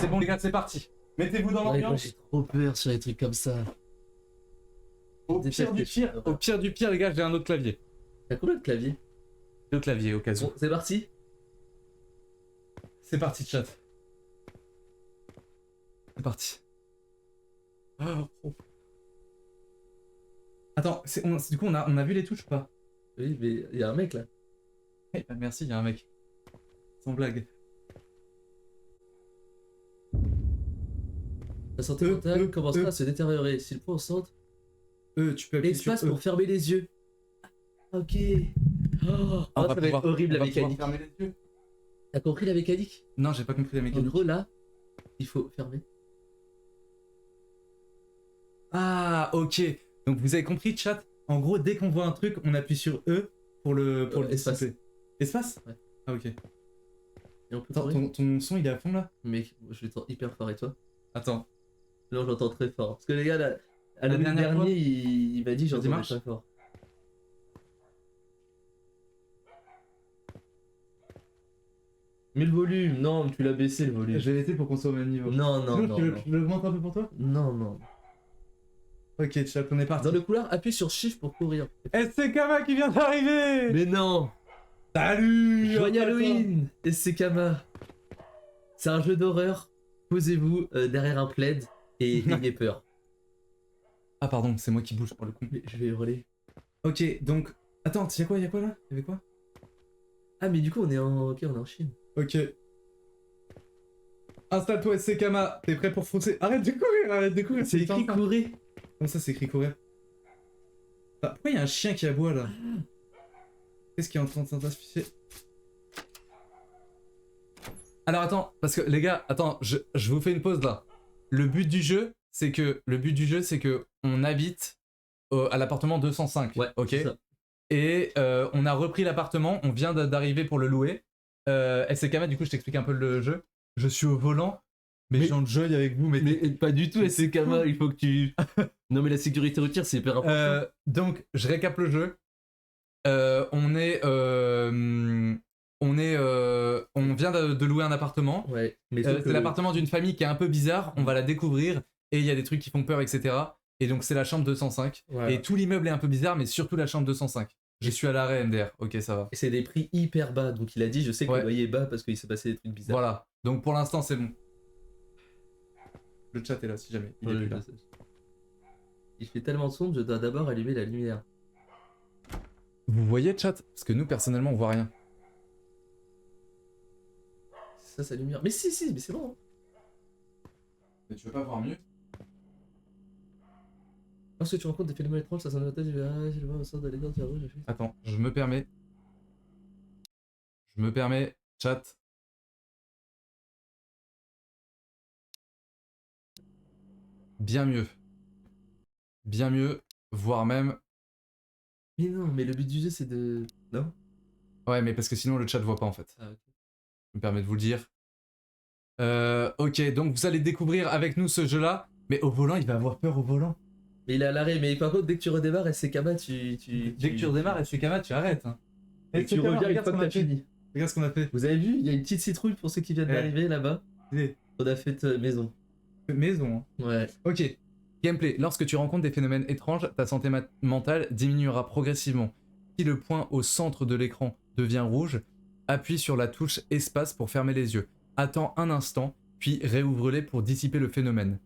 C'est bon les gars, c'est parti. Mettez-vous dans Ouais, moi l'ambiance. j'ai trop peur sur les trucs comme ça. Au pire du pire, les gars, j'ai un autre clavier. T'as combien de claviers? Deux claviers au cas où. Bon, c'est parti. C'est parti, chat. C'est parti. Oh. Attends, du coup, on a vu les touches ou pas? Oui, mais il y a un mec là. Eh, merci, il y a un mec. Sans blague. La santé mentale commencera à se détériorer. Si le point au centre, Tu peux appuyer espace sur pour fermer les yeux. Ok. Oh, ça va être horrible la mécanique. fermer les yeux. T'as compris la mécanique? Non, j'ai pas compris la En mécanique. gros là, il faut fermer. Ah, ok. Donc vous avez compris, chat. En gros, dès qu'on voit un truc, on appuie sur E pour le Espace. dissiper. Espace? Ouais. Ah, ok. Et on peut Attends, tourner. ton son il est à fond là? Mec, je l'entends hyper fort et toi? Attends. Là, je l'entends très fort. Parce que les gars, là, à La le dernière dernier, fois il m'a dit que j'entendais marche. très fort. Mais le volume, non, tu l'as baissé le volume. Je vais laisser pour qu'on soit au même niveau. Non, non, Sinon, non, tu non. l'augmentes un peu pour toi? Non, non. Ok, chat, on est parti. Dans le couloir, appuie sur Shift pour courir. SC Kama qui vient d'arriver! Mais non! Salut! Joyeux Halloween! SC Kama! C'est un jeu d'horreur. Posez-vous derrière un plaid et ayez peur. Ah, pardon, c'est moi qui bouge pour le coup. Mais je vais hurler. Ok, donc. Attends, y'a quoi là? Y'avait quoi? Ah, mais du coup, on est en. Ok, on est en Chine. Ok. Installe-toi SC Kama, t'es prêt pour foncer? Arrête de courir, C'est écrit courir. Comment ça, c'est écrit courir? Ah, pourquoi il y a un chien qui aboie là? Qu'est-ce qui est en train de s'intensifier? Alors attends, parce que les gars, attends, je vous fais une pause là. Le but du jeu, c'est que on habite à l'appartement 205. Ouais, ok. c'est ça. Et on a repris l'appartement, on vient d'arriver pour le louer. SCKMA, du coup, je t'explique un peu le jeu. Je suis au volant, mais j'enjoy avec vous. Mais pas du tout, SC Kama, il faut que tu. Non, mais la sécurité routière, c'est hyper important. Donc, je récap le jeu. On vient de louer un appartement. Ouais, mais C'est l'appartement d'une famille qui est un peu bizarre. On va la découvrir et il y a des trucs qui font peur, etc. Et donc, c'est la chambre 205. Voilà. Et tout l'immeuble est un peu bizarre, mais surtout la chambre 205. Je suis à l'arrêt MDR. Ok, ça va. Et c'est des prix hyper bas. Donc, il a dit, je sais que Ouais. le loyer est bas parce qu'il s'est passé des trucs bizarres. Voilà. Donc, pour l'instant, c'est bon. Le chat est là, si jamais. Il est plus là. Il fait tellement sombre, je dois d'abord allumer la lumière. Vous voyez, chat? Parce que nous, personnellement, on voit rien. Ça, c'est la lumière. Mais si, mais c'est bon. Hein. Mais tu veux pas voir mieux? Lorsque tu rencontres des phénomènes étranges, ça s'en est je le vois au sein de l'écran de rouge. Attends, je me permets, chat. Bien mieux, voire même. Mais non, mais le but du jeu, c'est de. Non? Ouais, mais parce que sinon le chat voit pas en fait. Ah, ok. Je me permets de vous le dire. Ok, donc vous allez découvrir avec nous ce jeu-là. Mais au volant, il va avoir peur au volant. Mais il est à l'arrêt, mais par contre, dès que tu redémarres, SC Kama, Dès que tu redémarres, SCKMA, tu arrêtes. Hein. Et tu reviens une fois que t'as fini. Regarde ce qu'on a fait. Vous avez vu, il y a une petite citrouille pour ceux qui viennent d'arriver là-bas. On a fait maison. Maison. Hein. Ouais. Ok. Gameplay. Lorsque tu rencontres des phénomènes étranges, ta santé mentale diminuera progressivement. Si le point au centre de l'écran devient rouge, appuie sur la touche espace pour fermer les yeux. Attends un instant, puis réouvre-les pour dissiper le phénomène.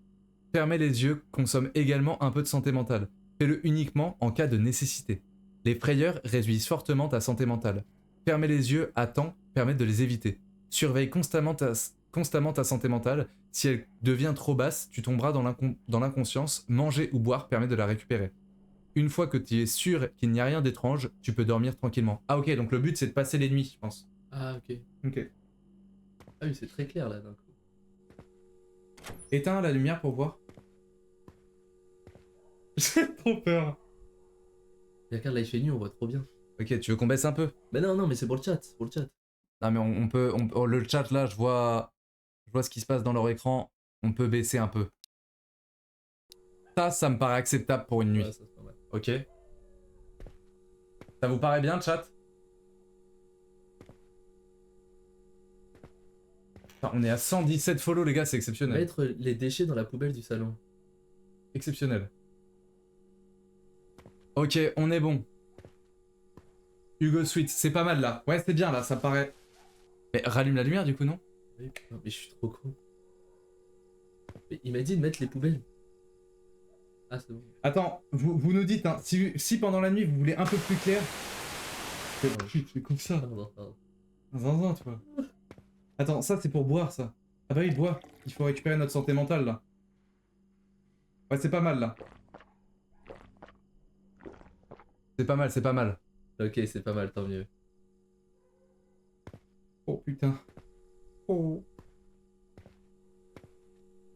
Fermer les yeux consomme également un peu de santé mentale. Fais-le uniquement en cas de nécessité. Les frayeurs réduisent fortement ta santé mentale. Fermer les yeux à temps permet de les éviter. Surveille constamment ta santé mentale. Si elle devient trop basse, tu tomberas dans l'inconscience. Manger ou boire permet de la récupérer. Une fois que tu es sûr qu'il n'y a rien d'étrange, tu peux dormir tranquillement. Ah ok, donc le but c'est de passer les nuits, je pense. Ah, ok. Ok. Ah oui, c'est très clair là d'un coup. Éteins la lumière pour voir. J'ai trop peur. Et regarde, là il fait nuit, on voit trop bien. Ok, tu veux qu'on baisse un peu? Bah non, mais c'est pour le chat, c'est pour le chat. Non mais on peut, le chat là, je vois ce qui se passe dans leur écran. On peut baisser un peu. Ça me paraît acceptable pour une nuit. Ouais, ça c'est pas mal. Ok. Ça vous paraît bien, chat? Enfin, on est à 117 follow, les gars, c'est exceptionnel. Mettre les déchets dans la poubelle du salon. Exceptionnel. Ok, on est bon. Hugo Sweet, c'est pas mal là. Ouais, c'est bien là, ça paraît. Mais rallume la lumière du coup, non? Oui, putain, mais je suis trop con. Mais il m'a dit de mettre les poubelles. Ah, c'est bon. Attends, vous nous dites, hein, si pendant la nuit vous voulez un peu plus clair. C'est comme ça. Pardon, pardon. Zinzin, tu vois. Attends, ça c'est pour boire ça. Ah bah oui, bois. Il faut récupérer notre santé mentale là. Ouais, c'est pas mal là. C'est pas mal, c'est pas mal. Ok, c'est pas mal, tant mieux. Oh putain. Oh.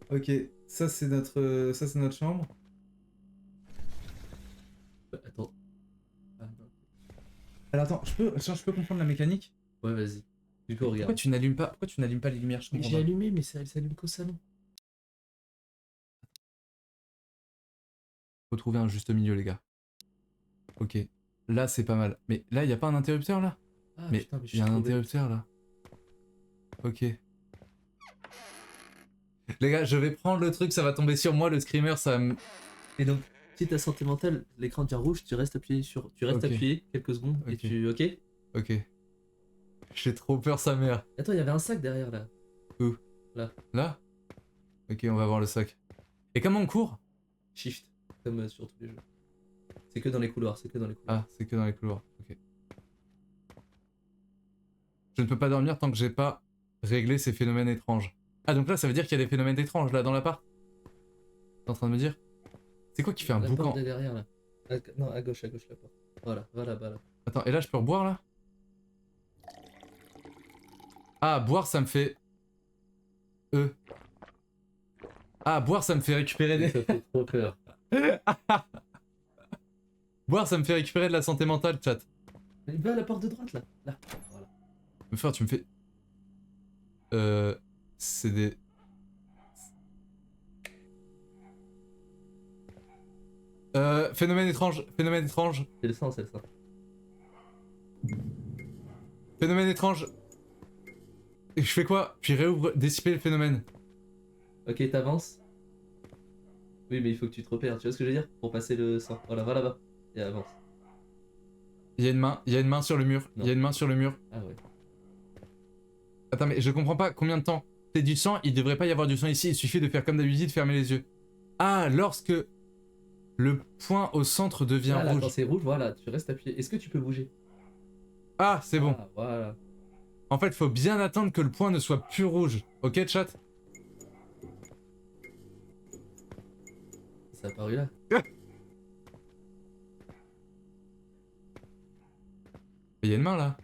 Ok, ça c'est notre chambre. Attends. Ah, non. Alors attends, je peux comprendre la mécanique? Ouais, vas-y. Du coup, regarde. Pourquoi tu n'allumes pas les lumières? Je Mais comprends j'ai pas. allumé, mais ça, elle s'allume qu'au salon. Faut trouver un juste milieu, les gars. Ok. Là, c'est pas mal. Mais là, il y a pas un interrupteur, là? Ah, Mais putain, mais je il y suis a un trop bête. interrupteur, là. Ok. Les gars, je vais prendre le truc, ça va tomber sur moi, le screamer, ça me... Et donc, si ta santé mentale, l'écran devient rouge, tu restes appuyé sur. Tu restes Ok. appuyé quelques secondes et Ok. tu. Ok? Ok. J'ai trop peur, sa mère. Attends, il y avait un sac derrière là. Où? Là. Là? Ok, on va voir le sac. Et comment on court? Shift. Comme sur tous les jeux. C'est que dans les couloirs, c'est que dans les couloirs. Ah, c'est que dans les couloirs. Ok. Je ne peux pas dormir tant que j'ai pas réglé ces phénomènes étranges. Ah, donc là, ça veut dire qu'il y a des phénomènes étranges, là, dans l'appart? T'es en train de me dire? C'est quoi qui fait un La boucan? porte est derrière là. Non, à gauche la porte. Voilà, va là-bas là. Attends, et là, je peux reboire, là? Ah, boire, ça me fait... Ah, boire, ça me fait récupérer des... Ça fait trop peur. Boire, ça me fait récupérer de la santé mentale, chat. Mais va à la porte de droite là. Là. Voilà. Mais frère, tu me fais... C'est des... Phénomène étrange, phénomène étrange, C'est le sang, c'est le sang. phénomène étrange. Et je fais quoi? Puis réouvre, dissiper le phénomène. Ok, t'avances. Oui, mais il faut que tu te repères, tu vois ce que je veux dire? Pour passer le sang. Voilà, va là-bas. Et avance. Il y a une main sur le mur, il y a une main sur le mur. Ah ouais. Attends, mais je comprends pas combien de temps. C'est du sang, il devrait pas y avoir du sang ici, il suffit de faire comme d'habitude, fermer les yeux. Ah, lorsque le point au centre devient Voilà, quand rouge. c'est rouge, voilà, tu restes appuyé. Est-ce que tu peux bouger? Ah, c'est bon. Ah, voilà. En fait, faut bien attendre que le point ne soit plus rouge. Ok, chat? Ça a apparu là. Il y a une main là.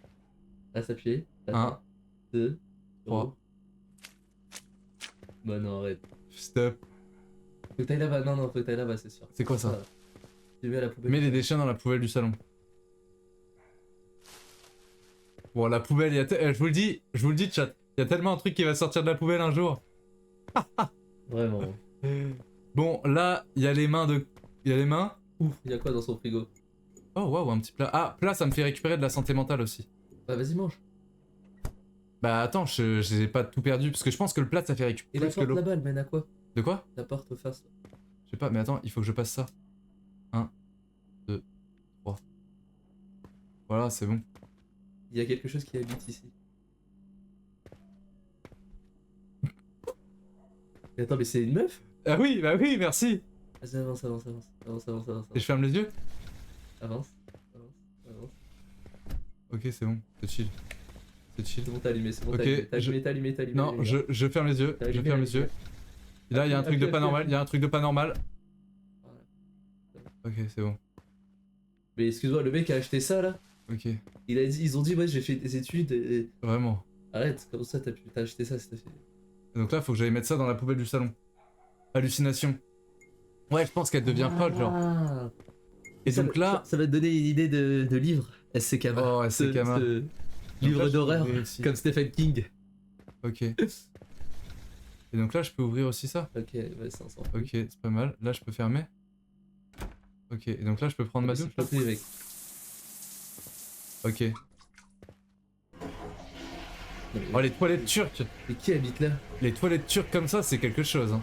Reste appuyé. 1, 2, 3. 3. Bah non, arrête. Stop. Faut que t'ailles là-bas. Non, non, faut que t'ailles là-bas, c'est sûr. C'est quoi ça? Voilà. Tu mets à la poubelle. Mets les déchets dans la poubelle du salon. Bon, la poubelle, je vous le dis, chat. Il y a tellement un truc qui va sortir de la poubelle un jour. Vraiment. Bon, là, il y a les mains de... Il y a les mains. Ouf, il y a quoi dans son frigo? Oh, waouh, un petit plat. Ah, plat, ça me fait récupérer de la santé mentale aussi. Bah vas-y, mange. Bah attends, j'ai pas tout perdu, parce que je pense que le plat, ça fait récupérer Et la plus que porte l'eau. là-bas, elle mène à quoi? De quoi? La porte face. Je sais pas, mais attends, il faut que je passe ça. 1, 2, 3. Voilà, c'est bon. Il y a quelque chose qui habite ici. Mais attends, mais c'est une meuf? Ah oui, bah oui, merci. Vas-y, avance, avance, avance. Avance, avance, avance. Et je ferme les yeux? Avance, avance, avance. Ok, c'est bon, c'est chill. C'est chill. C'est bon, t'as allumé, c'est bon, Ok, t'as allumé, t'as allumé, t'as allumé, t'as allumé. Non, je ferme les yeux, je ferme les yeux. Et là, il y a un truc de pas normal, il y a un truc de pas normal. Ok, c'est bon. Mais excuse-moi, le mec a acheté ça là. Ok, Ils ont dit, ouais, j'ai fait des études et... vraiment. Arrête, comme ça, t'as acheté ça, c'était fait. Donc là, faut que j'aille mettre ça dans la poubelle du salon. Hallucination. Ouais, je pense qu'elle devient folle, genre. Ah. Et donc là... Ça va te donner une idée de livre. SCK. Oh, SCK. Livre d'horreur, aussi. comme Stephen King. Ok. Et donc là, je peux ouvrir aussi ça. Ok, ouais, 500. Ok, c'est pas mal. Là, je peux fermer. Ok, et donc là, je peux prendre ma douche. Pas plus, mec. Ok. Non, Oh, les toilettes turques. mais qui habite là? Les toilettes turques comme ça, c'est quelque chose. Hein.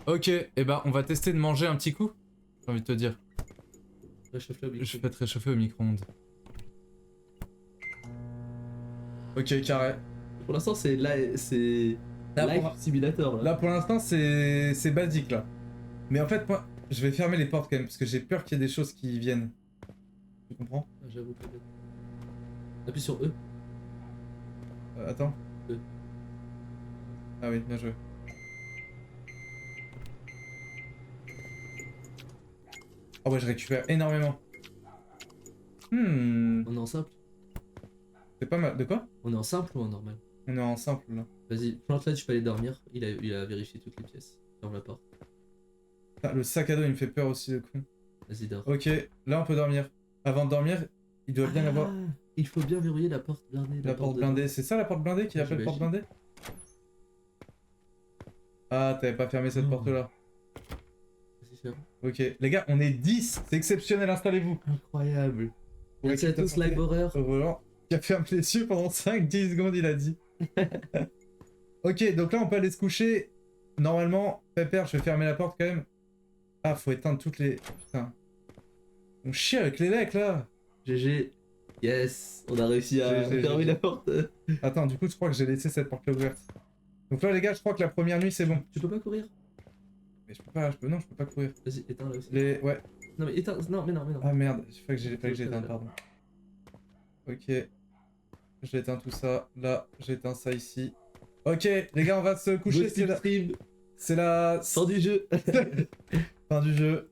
Ok, et bah on va tester de manger un petit coup. J'ai envie de te dire. Réchauffe-le au Je vais te réchauffer au micro-ondes. Ok, carré. Pour l'instant, c'est là, c'est Là, Life pour- Simulator. Là. Là pour l'instant c'est basique là. Mais en fait moi je vais fermer les portes quand même parce que j'ai peur qu'il y ait des choses qui viennent. Tu comprends? Ah, j'avoue que. Appuie sur E. Attends. E. Ah oui, bien joué. Ah ouais, je récupère énormément. On est en simple. C'est pas mal. De quoi? On est en simple ou en normal? On est en simple là. Vas-y, plante là, tu peux aller dormir. Il a vérifié toutes les pièces. Ferme la porte. Ah, le sac à dos il me fait peur aussi le con. Vas-y, dors. Ok, là on peut dormir. Avant de dormir, il doit bien y avoir Il faut bien verrouiller la porte blindée. la porte blindée. C'est ça la porte blindée qui Ouais, appelle porte j'imagine. blindée? Ah, t'avais pas fermé cette Non. porte là. Vas-y, ferme. Ok, les gars, on est 10, c'est exceptionnel, installez-vous. Incroyable. Merci à Équipe de tous, Live Horror. au volant, qui a fermé les yeux pendant 5-10 secondes, il a dit. Ok, donc là on peut aller se coucher. Normalement, Pépère, je vais fermer la porte quand même. Ah, faut éteindre toutes les... Putain. On chie avec les lecs là. GG. Yes, on a réussi à GG. fermer la porte. Attends, du coup, je crois que j'ai laissé cette porte là ouverte. Donc là, les gars, je crois que la première nuit, c'est bon. Tu peux pas courir? Mais je peux pas, non, je peux pas courir. Vas-y, éteins là aussi. Ouais. Non, mais éteins. Non, mais non, mais non. Ah merde, il fallait que j'éteins, pardon. Ok. J'éteins tout ça. Là, j'éteins ça ici. Ok, les gars, on va se coucher. Stream. C'est la... Sors du jeu. fin du jeu.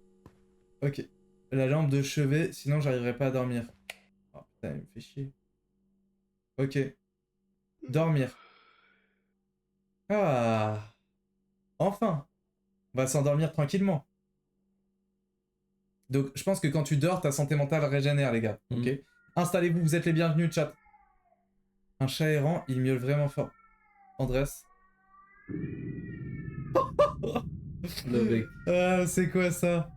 Ok. La lampe de chevet, sinon j'arriverai pas à dormir. Oh putain, il me fait chier. Ok. Dormir. Ah. Enfin. On va s'endormir tranquillement. Donc, je pense que quand tu dors, ta santé mentale régénère, les gars. Ok. Installez-vous, vous êtes les bienvenus, chat. Un chat errant, il miaule vraiment fort. Andrés. Le mec. Ah, c'est quoi ça?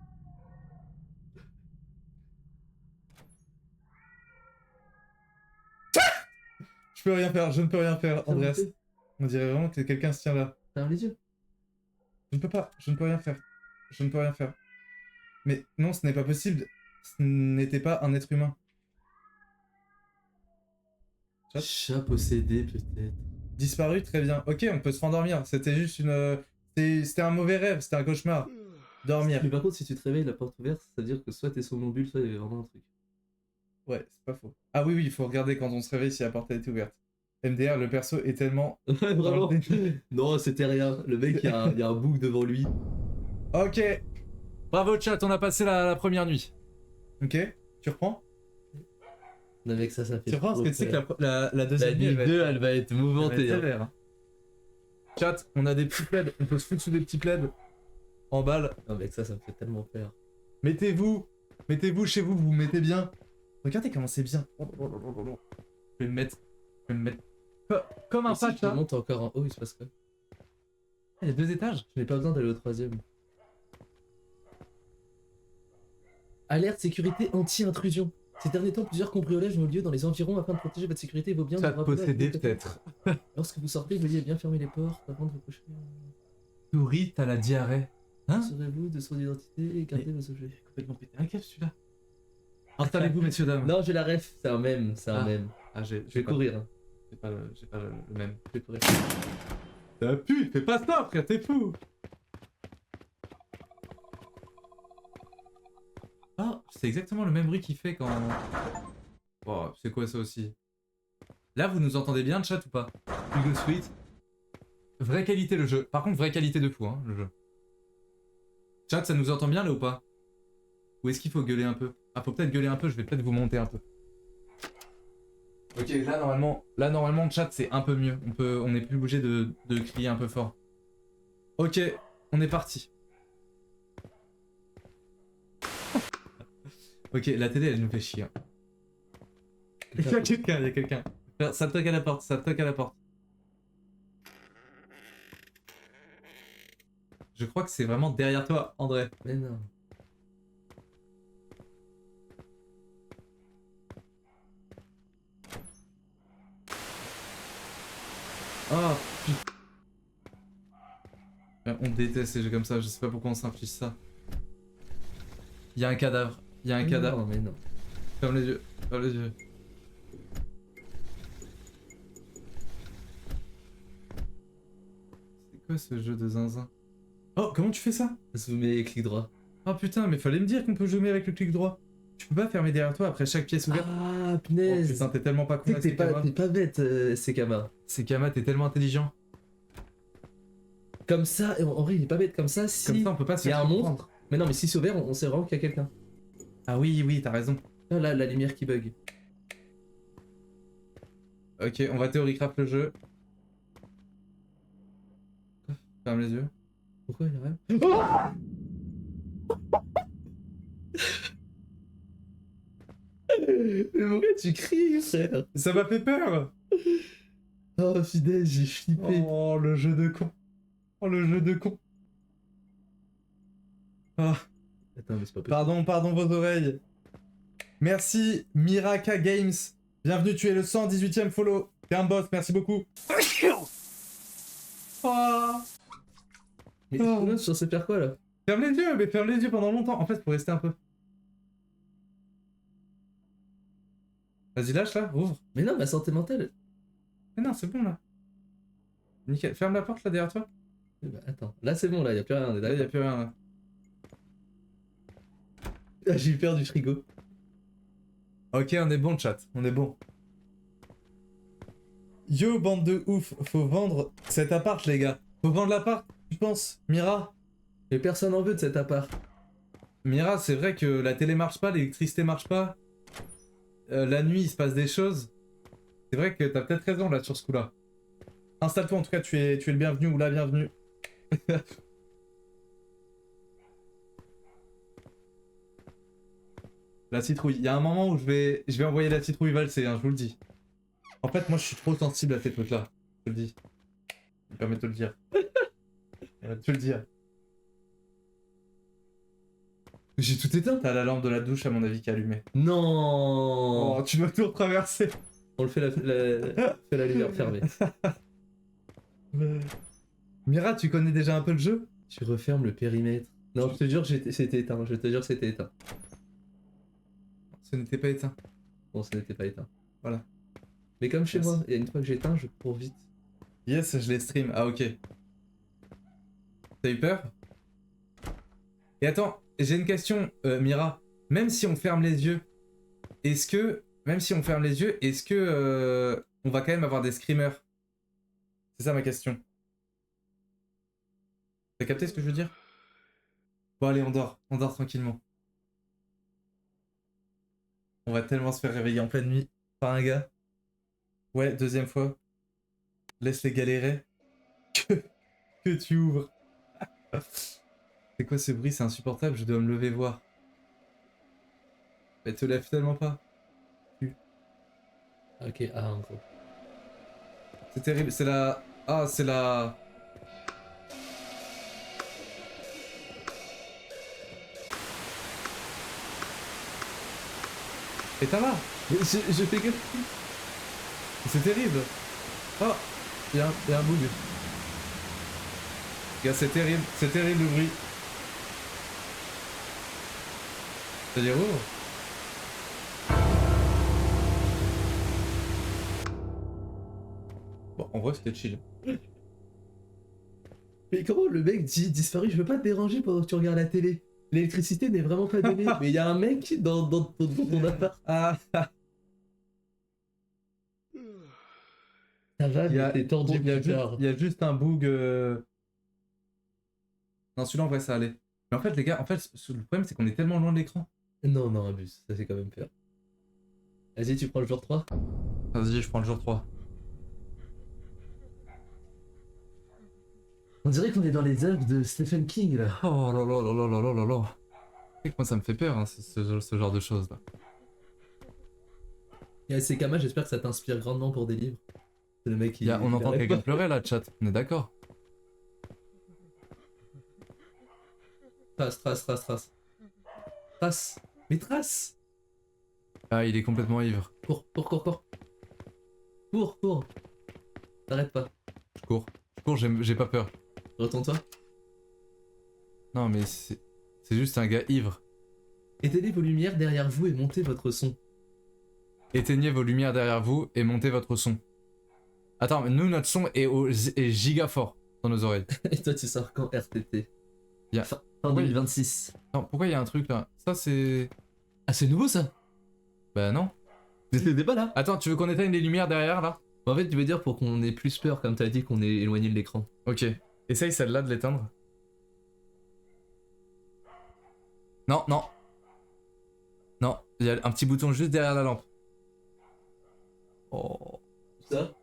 Je peux rien faire, je ne peux rien faire, Andrés. On dirait vraiment que quelqu'un se tient là. Ferme les yeux. Je ne peux pas, je ne peux rien faire. Je ne peux rien faire. Mais non, ce n'est pas possible. Ce n'était pas un être humain. Chat possédé, peut-être. Disparu, très bien. Ok, on peut se rendormir. C'était juste une... C'était un mauvais rêve, c'était un cauchemar. Dormir. Mais par contre, si tu te réveilles, la porte ouverte, ça veut dire que soit t'es somnambule, soit il y a vraiment un truc. Ouais, c'est pas faux. Ah oui, il faut regarder quand on se réveille si la porte a été ouverte. MDR, le perso est tellement... Ouais, vraiment. Non, c'était rien. Le mec, il y a un bouc devant lui. Ok. Bravo chat, on a passé la première nuit. Ok, tu reprends? Non, mec, ça fait. Tu reprends parce que tu sais que la la deuxième nuit, nuit 2, elle va être mouvementée. elle va être hein. sévère, hein. Chat, on a des petits plaids, on peut se foutre sous des petits plaids. En balle. Non, mec, ça me fait tellement peur. Mettez-vous chez vous, vous vous mettez bien. Regardez comment c'est bien. Je vais me mettre comme un Et si patch je là. monte encore en haut, il se passe quoi? Il y a 2 étages. Je n'ai pas besoin d'aller au 3ème. Alerte sécurité anti-intrusion. Ces derniers temps, plusieurs cambriolages ont eu lieu dans les environs afin de protéger votre sécurité et vos biens. Ça de rappel à possédé vos peut-être. Lorsque vous sortez, veuillez bien fermer les portes avant de vous coucher. Souris, t'as la diarrhée. Hein? Assurez-vous de son identité et gardez vos objets. Complètement pété un câble celui-là. Installez-vous messieurs dames. Non, j'ai la ref, c'est un mème, c'est un Ah. mème. Ah, Je vais courir. Hein. J'ai pas le même. Je vais courir. T'as pu, fais pas ça frère, t'es fou. Ah, c'est exactement le même bruit qu'il fait quand... Oh, c'est quoi ça aussi? Là, vous nous entendez bien, le chat ou pas? Hugo Sweet. Vraie qualité le jeu. Par contre, vraie qualité de fou, hein, le jeu. Chat, ça nous entend bien là ou pas? Ou est-ce qu'il faut gueuler un peu? Ah, faut peut-être gueuler un peu, je vais peut-être vous monter un peu. Ok, là normalement, le chat c'est un peu mieux. On n'est plus obligé de crier un peu fort. Ok, on est parti. Ok, la télé elle nous fait chier. Il y a quelqu'un. Ça toque à la porte, ça toque à la porte. Je crois que c'est vraiment derrière toi, André. Mais non. Ah putain. On déteste les jeux comme ça, je sais pas pourquoi on s'inflige ça. Il y a un cadavre. Il y a un cadavre. Non, mais non. Ferme les yeux. Ferme les yeux. C'est quoi ce jeu de zinzin? Oh, comment tu fais ça? Zoomer et clic droit. Oh putain, mais fallait me dire qu'on peut zoomer avec le clic droit. Tu peux pas fermer derrière toi après chaque pièce ouverte. Ah, Oh punaise. putain, t'es tellement pas con Tu sais là, que Sekama. t'es pas bête, Sekama. Sekama, t'es tellement intelligent. Comme ça, et en vrai, il est pas bête comme ça. Si Comme ça, on peut pas se il y a faire un surprendre. monstre. Mais non, mais si c'est ouvert, on sait vraiment qu'il y a quelqu'un. Ah oui, oui, t'as raison. Là, la lumière qui bug. Ok, on va théorie-craft le jeu. Ferme les yeux. Pourquoi il y a rien? Mais pourquoi tu cries, frère? Ça m'a fait peur. Oh, fidèle, j'ai flippé. Oh, le jeu de con. Oh, le jeu de con. Ah, Attends, mais c'est pas possible. pardon vos oreilles. Merci Miraka Games. Bienvenue, tu es le 118e follow. T'es un boss, merci beaucoup. Ah. Mais Oh. là, je suis censé faire quoi là? Ferme les yeux, mais ferme les yeux pendant longtemps. En fait, pour rester un peu. Vas-y, lâche là, ouvre. Mais non, ma santé mentale. Mais non, c'est bon là. Nickel. Ferme la porte là derrière toi. Bah, attends, là c'est bon, là, y a plus rien, on est Là, y a d'accord. plus rien là. Ah, j'ai eu peur du frigo. Ok, on est bon, chat. On est bon. Yo, bande de ouf. Faut vendre cet appart, les gars. Faut vendre l'appart, tu penses, Mira? Mais personne en veut de cet appart. Mira, c'est vrai que la télé marche pas, l'électricité marche pas. La nuit, il se passe des choses. C'est vrai que t'as peut-être raison là sur ce coup-là. Installe-toi, en tout cas, tu es le bienvenu ou la bienvenue. La citrouille. Il y a un moment où je vais envoyer la citrouille valser, hein, je vous le dis. En fait, moi, je suis trop sensible à ces trucs-là. Je te le dis. Je me permets de te le dire. Je vais te le dire. J'ai tout éteint. T'as la lampe de la douche, à mon avis, qui est allumée. Non. Oh, tu dois tout retraverser. On le fait fait la lumière fermée. Mira, tu connais déjà un peu le jeu? Tu refermes le périmètre. Non, je te jure, c'était éteint. Je te jure, c'était éteint. Ce n'était pas éteint. Bon, ce n'était pas éteint. Voilà. Mais comme chez Merci. moi, il y a une fois que j'éteins, je cours vite. Yes, je les stream. Ah, ok. T'as eu peur? Et attends, j'ai une question, Mira. Même si on ferme les yeux, est-ce que... Même si on ferme les yeux, est-ce que... on va quand même avoir des screamers? C'est ça ma question. T'as capté ce que je veux dire? Bon, allez, on dort. On dort tranquillement. On va tellement se faire réveiller en pleine nuit par un gars. Ouais, deuxième fois. Laisse-les galérer. Que tu ouvres. C'est quoi ce bruit? C'est insupportable, je dois me lever voir. Mais te lève tellement pas. Ok, ah, en gros. C'est terrible, c'est la... Ah, c'est la... Et t'as là. Je fais que... C'est terrible. Oh, il y a un bug. Gars, c'est terrible le bruit. C'est-à-dire ouvre. Bon, en vrai, c'était chill. Mais comment le mec dit disparu, je veux pas te déranger pendant que tu regardes la télé. L'électricité n'est vraiment pas donnée. Mais il y a un mec dans ton appart. Ah, Ça va, mais t'es tordu il y a plus tard. il y a juste un bug. Non, celui-là, en vrai, ça allait. Mais en fait, les gars, en fait, le problème, c'est qu'on est tellement loin de l'écran. Non, non, abuse. Ça fait quand même peur. Vas-y, tu prends le jour 3. Vas-y, je prends le jour 3. On dirait qu'on est dans les œuvres de Stephen King, là. Oh là là là là là là là là. Tu sais que moi, ça me fait peur, hein, ce genre de choses, là. Et Sekama, j'espère que ça t'inspire grandement pour des livres. C'est le mec qui... On entend arrête quelqu'un pas. pleurer, là, chat. On est d'accord? Trace. Trace. Mais trace. Ah, il est complètement ivre. Cours. Cours. T'arrêtes pas. Je cours. Je cours, j'ai pas peur. Retourne-toi. Non, mais c'est juste un gars ivre. Éteignez vos lumières derrière vous et montez votre son. Éteignez vos lumières derrière vous et montez votre son. Attends, mais nous, notre son est giga fort dans nos oreilles. Et toi, tu sors quand RTT Y'a- Fin Oui. 2026. Non, pourquoi il y a un truc là? Ça, c'est... Ah, c'est nouveau ça. Bah non. C'était pas là. Attends, tu veux qu'on éteigne les lumières derrière là? En fait, tu veux dire pour qu'on ait plus peur, comme t'as dit qu'on est éloigné de l'écran. Ok. Essaye celle-là de l'éteindre. Non, non. Non, il y a un petit bouton juste derrière la lampe. Oh. Ça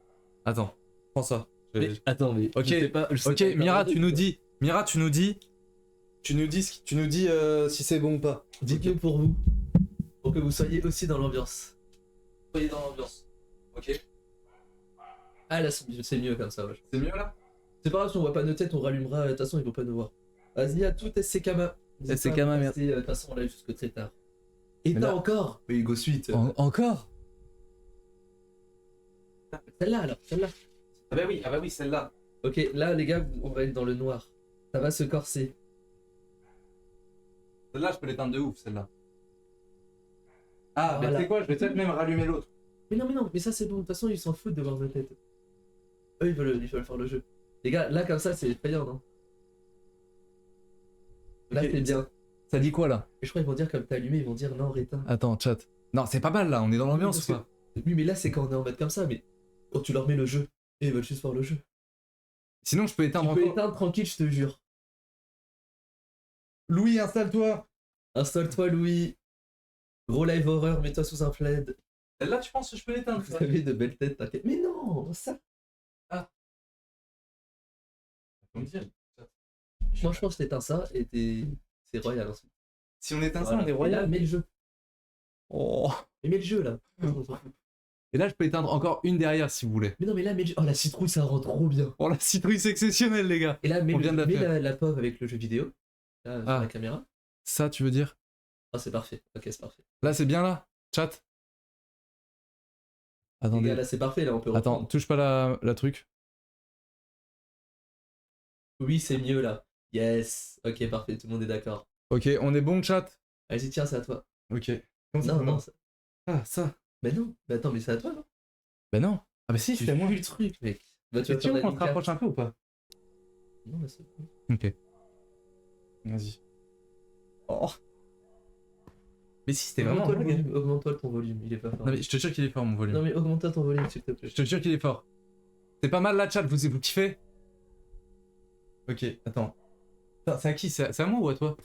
Attends, prends ça. Mais attends, mais Ok, je sais pas. Ok, Mira, tu nous dis. Mira, tu nous dis. Tu nous dis si c'est bon ou pas. Dites-le pour vous. Pour que vous soyez aussi dans l'ambiance. Soyez dans l'ambiance. Ok. Ah là, c'est mieux comme ça, ouais. C'est mieux là? C'est pas grave, si on voit pas nos têtes, on rallumera. De toute façon, ils vont pas nous voir. Vas-y, à tout SCKMA. SCKMA, merci. De toute façon, on l'a jusque très tard. Et Mais t'as là- encore Oui, go suite. Encore? Celle-là alors, celle-là. Ah bah oui, celle-là. Ok, là, les gars, on va être dans le noir. Ça va se corser. Celle-là, je peux l'éteindre de ouf, celle-là. Ah, Voilà. bah tu sais quoi, je vais peut-être même rallumer l'autre. Mais non, mais ça c'est bon. De toute façon, ils s'en foutent de voir nos têtes. Eux, ils veulent faire le jeu. Les gars, là, comme ça, c'est effrayant, non? Là, Ok. c'est bien. Ça dit quoi là? Et je crois qu'ils vont dire, comme t'as allumé, ils vont dire non, réteins. Attends, chat. Non, c'est pas mal là, on est dans l'ambiance Parce quoi. que- Oui, mais là, c'est quand on est en mode comme ça, mais quand tu leur mets le jeu, et ils veulent juste voir le jeu. Sinon, je peux Tu éteindre peux encore. éteindre tranquille, je te jure. Louis, installe-toi. Installe-toi, Louis. Gros live horreur, mets-toi sous un plaid. Celle-là, tu penses que je peux l'éteindre? Vous avez de belles têtes, t'inquiète. Mais non, ça. Faut me dire. Moi, je pense que t'éteins ça et c'est royal ensuite. Si on éteint ça, Voilà. on est Et là, royal. mets le jeu. Oh. Mais mets le jeu, là. On s'en fout. Et là, je peux éteindre encore une derrière si vous voulez. Mais non, mais là, mets le jeu. Oh, la citrouille, ça rend trop bien. Oh, la citrouille, c'est exceptionnel, les gars. Et là, mets, On vient de la mets faire. la pauvre avec le jeu vidéo. Là, sur Ah. la caméra. Ça, tu veux dire? Ah, c'est parfait. Ok, c'est parfait. Là, c'est bien là? Chat? Les Attendez. gars, là, c'est parfait. Là, on peut Attends, reprendre. touche pas la truc. Oui, c'est mieux, là. Yes. Ok, parfait. Tout le monde est d'accord. Ok, on est bon, chat? Vas-y, tiens, c'est à toi. Ok. Comment ça Non, commence? ça... Ah, ça. Mais non. Mais attends, mais c'est à toi, non? Bah non. Ah bah si, Tu c'est moi. fuis le truc, mec. Bah, tu vas Tu faire veux la qu'on se ligne 4. rapproche un peu ou pas? Non, mais c'est bon. Ok. Vas-y. Oh. Mais si, c'était vraiment... Augmente-toi le dingue. volume. Augmente-toi ton volume. Il est pas fort. Non mais je te jure qu'il est fort, mon volume. Non, mais augmente-toi ton volume, s'il te plaît. Je te jure qu'il est fort. C'est pas mal la chat, vous kiffez? Ok, attends. Putain, c'est à qui? C'est à moi ou à toi?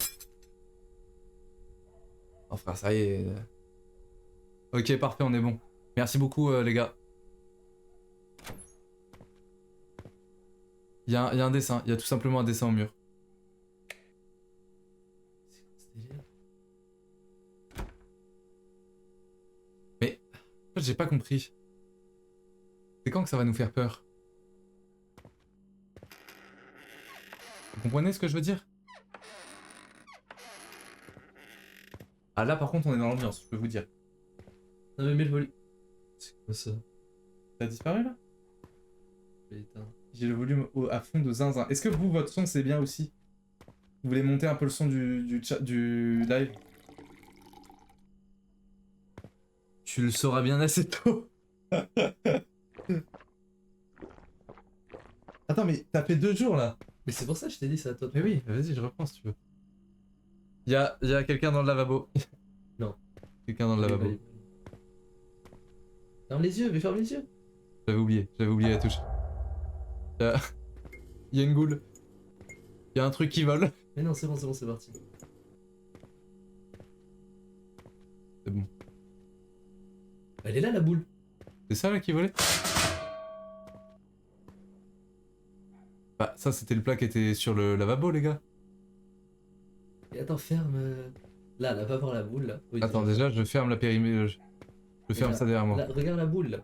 Oh frère, ça y est. Ok, parfait, on est bon. Merci beaucoup les gars. Il y a un dessin, il y a tout simplement un dessin au mur. C'est quoi ce délire? Mais, en fait, j'ai pas compris. C'est quand que ça va nous faire peur? Vous comprenez ce que je veux dire? Ah là par contre on est dans l'ambiance, je peux vous dire. Non, mais mets le volume. C'est quoi ça? Ça a disparu là? Je vais éteindre. J'ai le volume à fond de zinzin. Est-ce que vous, votre son c'est bien aussi? Vous voulez monter un peu le son du live? Tu le sauras bien assez tôt. Attends mais t'as fait 2 jours là. Mais c'est pour ça que je t'ai dit ça à toi. Mais oui, vas-y, je reprends si tu veux. Y a quelqu'un dans le lavabo. Non. Quelqu'un dans le lavabo. Ferme les yeux, mais ferme les yeux. J'avais oublié la touche. Y a une goule. Y a un truc qui vole. Mais non, c'est bon, c'est parti. C'est bon. Elle est là, la boule. C'est ça là qui volait? Bah ça c'était le plat qui était sur le lavabo les gars. Et attends, ferme. Là, elle va voir la boule, là. Oui, Attends déjà je ferme la périmètre. Je ferme là, ça derrière moi. là, regarde la boule, là.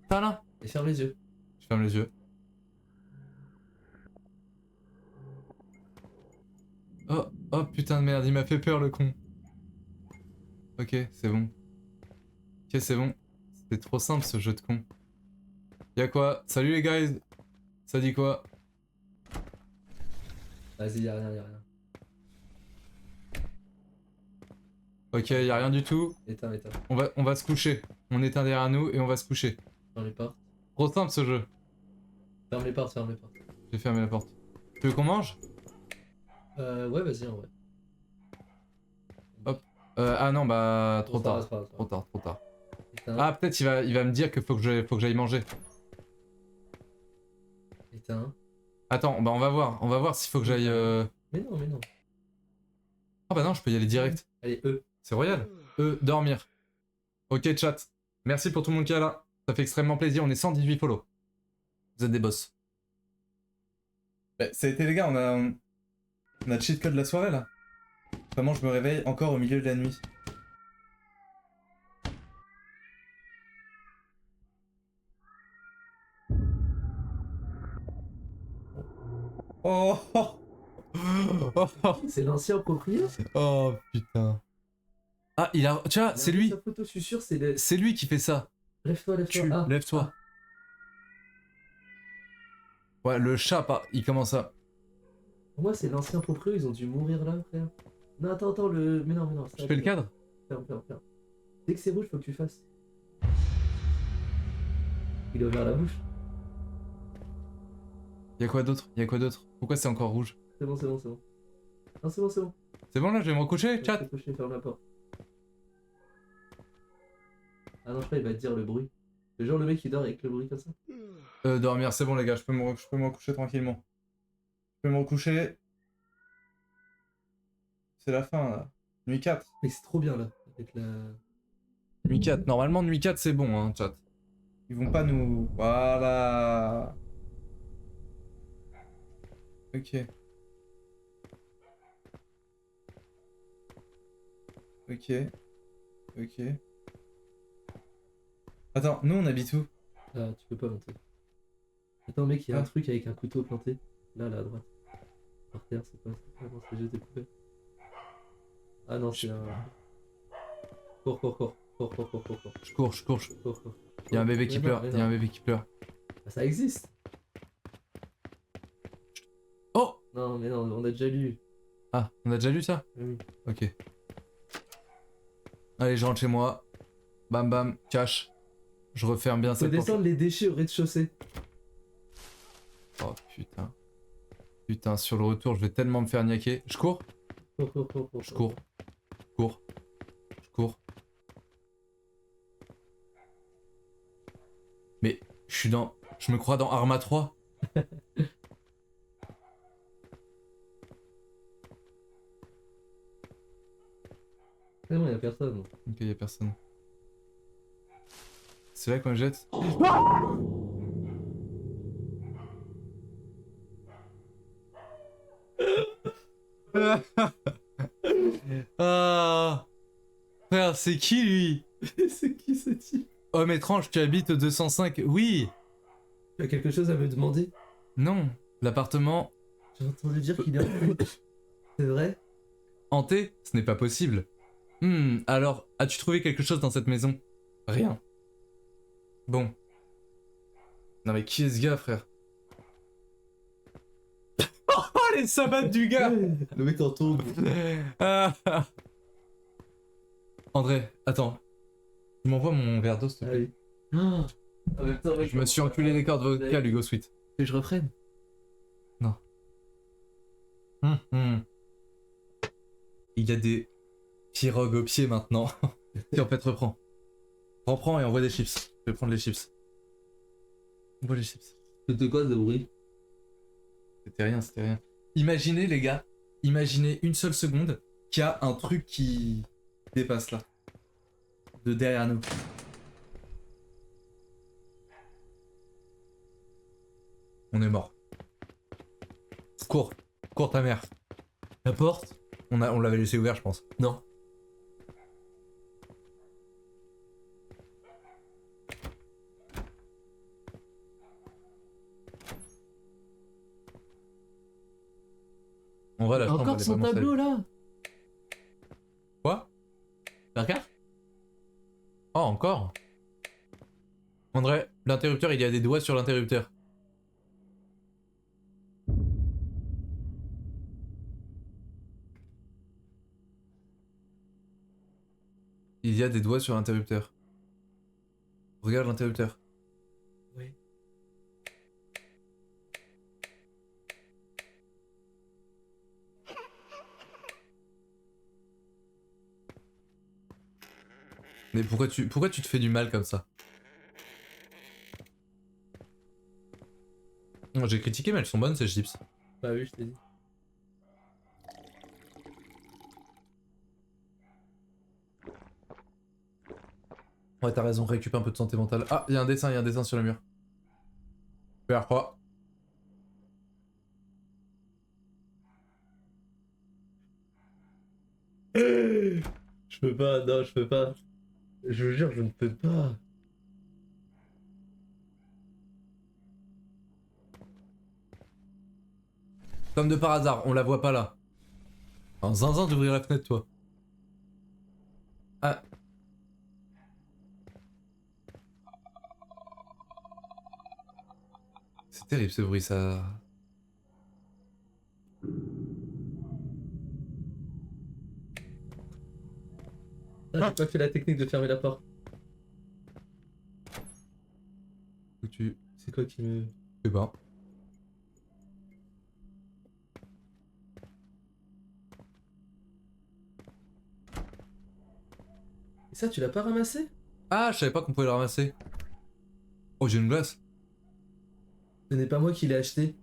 Ça là? Et ferme les yeux. Je ferme les yeux. Oh putain de merde, il m'a fait peur le con. Ok, c'est bon. Ok, c'est bon. C'était trop simple ce jeu de con. Y'a quoi? Salut les guys. Ça dit quoi? Vas-y, y'a rien, y'a rien. Ok, y'a rien du tout. Éteins, éteins. On va se coucher. On éteint derrière nous et on va se coucher. Ferme les portes. Trop simple ce jeu. Ferme les portes, ferme les portes. J'ai fermé la porte. Tu veux qu'on mange? Ouais, vas-y, en vrai. Ah non, bah trop C'est pas tard. grave, c'est pas grave. Trop tard, trop tard. Éteins, Ah, peut-être il va me dire que faut que j'aille manger. éteins. Attends, bah on va voir s'il faut que j'aille... Mais non, mais non. Ah bah non, je peux y aller direct. Allez, C'est royal. Dormir. Ok, chat. Merci pour tout le monde qui est là. Ça fait extrêmement plaisir. On est 118 follow. Vous êtes des boss. Bah, ça a été les gars, on a cheat code de la soirée là. Vraiment, je me réveille encore au milieu de la nuit. Oh, oh, oh, oh, C'est l'ancien propriétaire. oh, putain. Ah, il a... Tu vois, c'est lui. Sa photo, je suis sûr, c'est le... C'est lui qui fait ça. Lève-toi, lève-toi. Tu, Ah, lève-toi. Ouais, le chat, il commence à... Pour moi, c'est l'ancien propriétaire, ils ont dû mourir là, frère. Non, attends, le... Mais non, mais non. Je fais le cadre? Ferme, ferme, ferme. Dès que c'est rouge, faut que tu fasses. Il a ouvert la bouche. Y'a quoi d'autre? Y'a quoi d'autre? Pourquoi c'est encore rouge? C'est bon, c'est bon, c'est bon. Non, c'est bon, c'est bon. C'est bon là, je vais me recoucher, chat? Coucher, ferme la porte. Ah non, je crois qu'il va te dire le bruit. Le genre le mec qui dort avec le bruit comme ça. Dormir, c'est bon les gars, je peux me recoucher tranquillement. Je peux me recoucher. C'est la fin là. Nuit 4. Mais c'est trop bien là. Avec la... Nuit 4. Normalement, nuit 4 c'est bon, hein, chat. Ils vont pas nous... Voilà. Ok. Ok. Ok. Attends, nous on habite où? Ah, tu peux pas monter. Attends mec, il y a Ah. un truc avec un couteau planté. Là, là à droite. Par terre, c'est pas ça. Ah non, c'est juste des poubelles. Ah non, c'est un... Cours, cours, cours. Cours, cours, cours, cours, cours. Je cours, je cours. Cours, cours. Il y a un bébé qui Mais non, pleure, mais il y a non. un bébé qui pleure. Ah, ça existe. Oh! Non, mais non, on a déjà lu. Ah, on a déjà lu ça? Oui. Ok. Allez, je rentre chez moi. Bam bam, cache. Je referme bien Faut cette porte. descendre les déchets au rez-de-chaussée. Oh putain. Putain, sur le retour, je vais tellement me faire niaquer. Je cours? Cours, cours, cours, cours. Je cours. Je cours. Je cours. Mais je suis dans... Je me crois dans Arma 3. Ah non, y'a personne. Ok, y'a personne. C'est là qu'on jette. Ah, frère, c'est qui lui? C'est qui ce type? Homme étrange, tu habites au 205. Oui. Tu as quelque chose à me demander? Non. L'appartement J'ai entendu dire qu'il est hanté. C'est vrai? hanté? Ce n'est pas possible. Alors, as-tu trouvé quelque chose dans cette maison? Rien. Bon. Non mais qui est ce gars, frère? Oh, les sabbats du gars! Le mec en tombe. Ah. André, attends. Tu m'envoies mon verre d'eau, s'il te Ah plaît. oui. En même temps, mec, Je me suis enculé les cordes vocales, Hugo Sweet. Que je reprenne? Non. Il y a des pirogues aux pieds maintenant. Tiens, en fait, reprends. Reprends et envoie des chips. Je vais prendre les chips. Envoie les chips. C'était quoi ce bruit? C'était rien, c'était rien. Imaginez, les gars, imaginez une seule seconde qu'il y a un truc qui dépasse là. De derrière nous. On est mort. Cours. Cours ta mère. La porte, on l'avait laissé ouvert, je pense. Non. En vrai, la chambre, elle Encore est son vraiment tableau là! Quoi? Regarde. Oh, encore. André, L'interrupteur, il y a des doigts sur l'interrupteur. Il y a des doigts sur l'interrupteur. Regarde l'interrupteur. Oui. Mais pourquoi tu te fais du mal comme ça? Moi, j'ai critiqué, mais elles sont bonnes ces chips. Bah oui, je t'ai dit. Ouais, t'as raison, récup un peu de santé mentale. Ah, il y a un dessin sur le mur. Faire quoi? Je peux pas, non, je peux pas. Je vous jure, je ne peux pas. Comme de par hasard, on la voit pas là. Un zinzin d'ouvrir la fenêtre, toi. Ah. C'est terrible ce bruit, ça. Ah, j'ai pas fait la technique de fermer la porte. Où tu. C'est quoi qui me... Eh ben. Et ça, tu l'as pas ramassé? Ah, je savais pas qu'on pouvait le ramasser. Oh, j'ai une glace. Ce n'est pas moi qui l'ai acheté.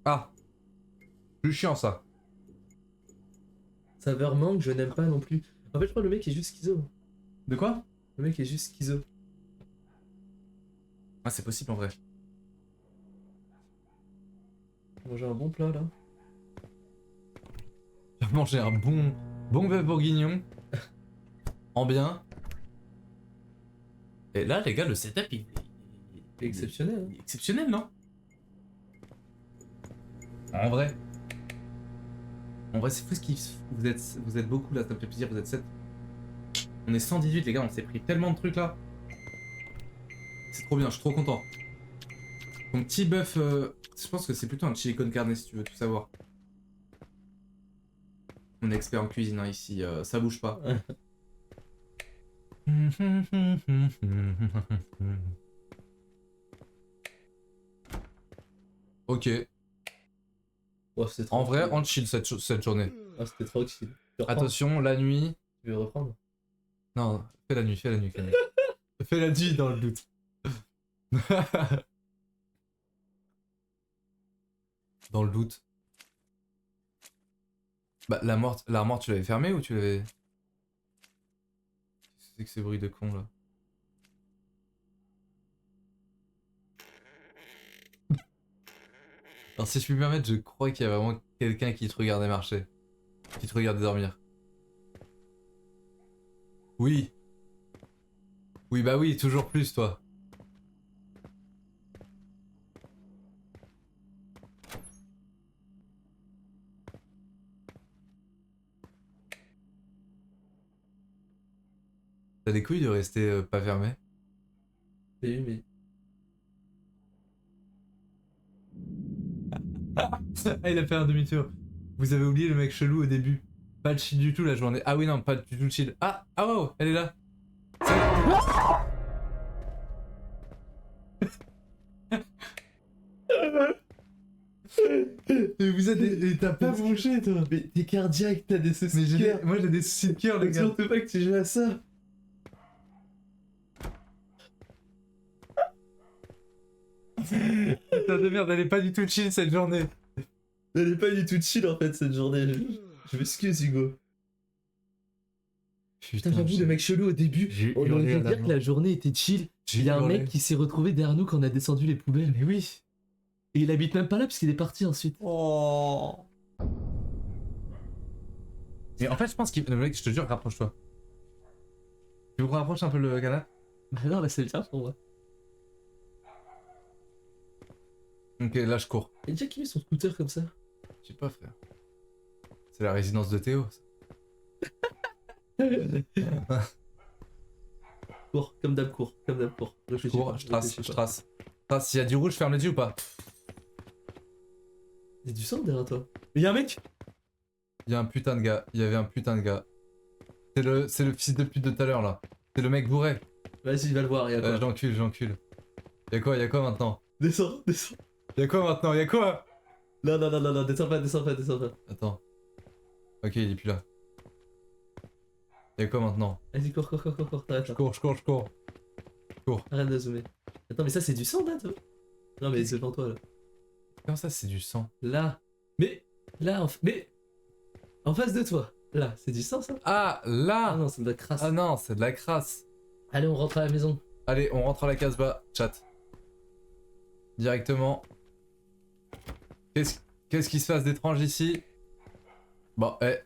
Ah. Plus chiant ça. Saveur mangue, je n'aime pas non plus. En fait, je crois que le mec est juste schizo. De quoi? Le mec est juste schizo. Ah, c'est possible en vrai. Manger un bon plat là. J'ai mangé un bon bœuf bourguignon. En bien. Et là, les gars, le setup, C'est exceptionnel. il est exceptionnel, non? En vrai. En vrai, c'est fou ce qu'il... Vous êtes beaucoup là, ça me fait plaisir, vous êtes 7. On est 118 les gars, on s'est pris tellement de trucs là. C'est trop bien, je suis trop content. Ton petit bœuf, je pense que c'est plutôt un chili con carne si tu veux tout savoir. On est expert en cuisine hein, ici, ça bouge pas. Ok. Oh, c'était En vrai, tranquille. on chill cette journée. Ah, c'était tranquille. Tu reprends? Attention, la nuit. Tu veux reprendre? Non, fais la nuit, Camille. Fais la nuit dans le doute. Dans le doute. Bah, l'armoire, tu l'avais fermée ou tu l'avais... Qu'est-ce que c'est que ces bruits de con là? Alors, si je puis me permettre, je crois qu'il y a vraiment quelqu'un qui te regardait marcher. Qui te regardait dormir. Oui. Oui, bah oui, toujours plus, toi. T'as des couilles de rester pas fermé? Oui, mais... Ah, il a fait un demi-tour. Vous avez oublié le mec chelou au début. Pas de chill du tout la journée. Ah oui, non, pas du tout chill. Ah, ah wow, elle est là. Mais vous êtes des... T'as pas bronché, toi. Mais t'es cardiaque, t'as des soucis Mais de cœur. moi j'ai des soucis de cœur, les gars. Surtout pas que tu joues à ça. Putain de merde, elle est pas du tout chill cette journée. Elle est pas du tout chill en fait cette journée. Je m'excuse Hugo. Putain, j'avoue, le mec chelou au début, on aurait dû dire que la journée était chill. Il y a un mec qui s'est retrouvé derrière nous quand on a descendu les poubelles. Mais oui. Et il habite même pas là parce qu'il est parti ensuite. Oh. Mais en fait, je pense qu'il... Le mec, je te jure, rapproche-toi. Tu veux qu'on rapproche un peu le canapé? Bah non, là c'est bien pour moi. Ok, là je cours. Et déjà qui met son scooter comme ça? Je sais pas, frère. C'est la résidence de Théo. Ça. Cours, comme d'hab, cours, comme d'hab, cours. Je Réfléchis cours, pas, je trace, réfléchis je pas. trace. Je trace, s'il y a du rouge, ferme les yeux ou pas? Il y a du sang derrière toi. Il y a un mec. Il y a un putain de gars, il y avait un putain de gars. C'est le fils de pute de tout à l'heure là. C'est le mec bourré. Vas-y, va le voir, y'a quoi. Je l'encule, je l'encule. Y'a quoi maintenant? Descends, descends. Y'a quoi maintenant? Y'a quoi? Non, non, non, non, non, descends pas, descends pas, descends pas. Attends. Ok, il est plus là. Y'a quoi maintenant? Vas-y, cours, cours, cours, cours, cours, t'arrêtes Je là. cours, je cours, je cours. Arrête de zoomer. Attends, mais ça, c'est du sang là, toi? Non, mais devant toi là. Comment ça, c'est du sang? Là. Mais. Là, mais. En face de toi. Là, c'est du sang ça? Ah, là! Ah non, c'est de la crasse. Ah non, c'est de la crasse. Allez, on rentre à la maison. Allez, on rentre à la Casbah, chat. Directement. Qu'est-ce qui se passe d'étrange ici? Bon, Eh.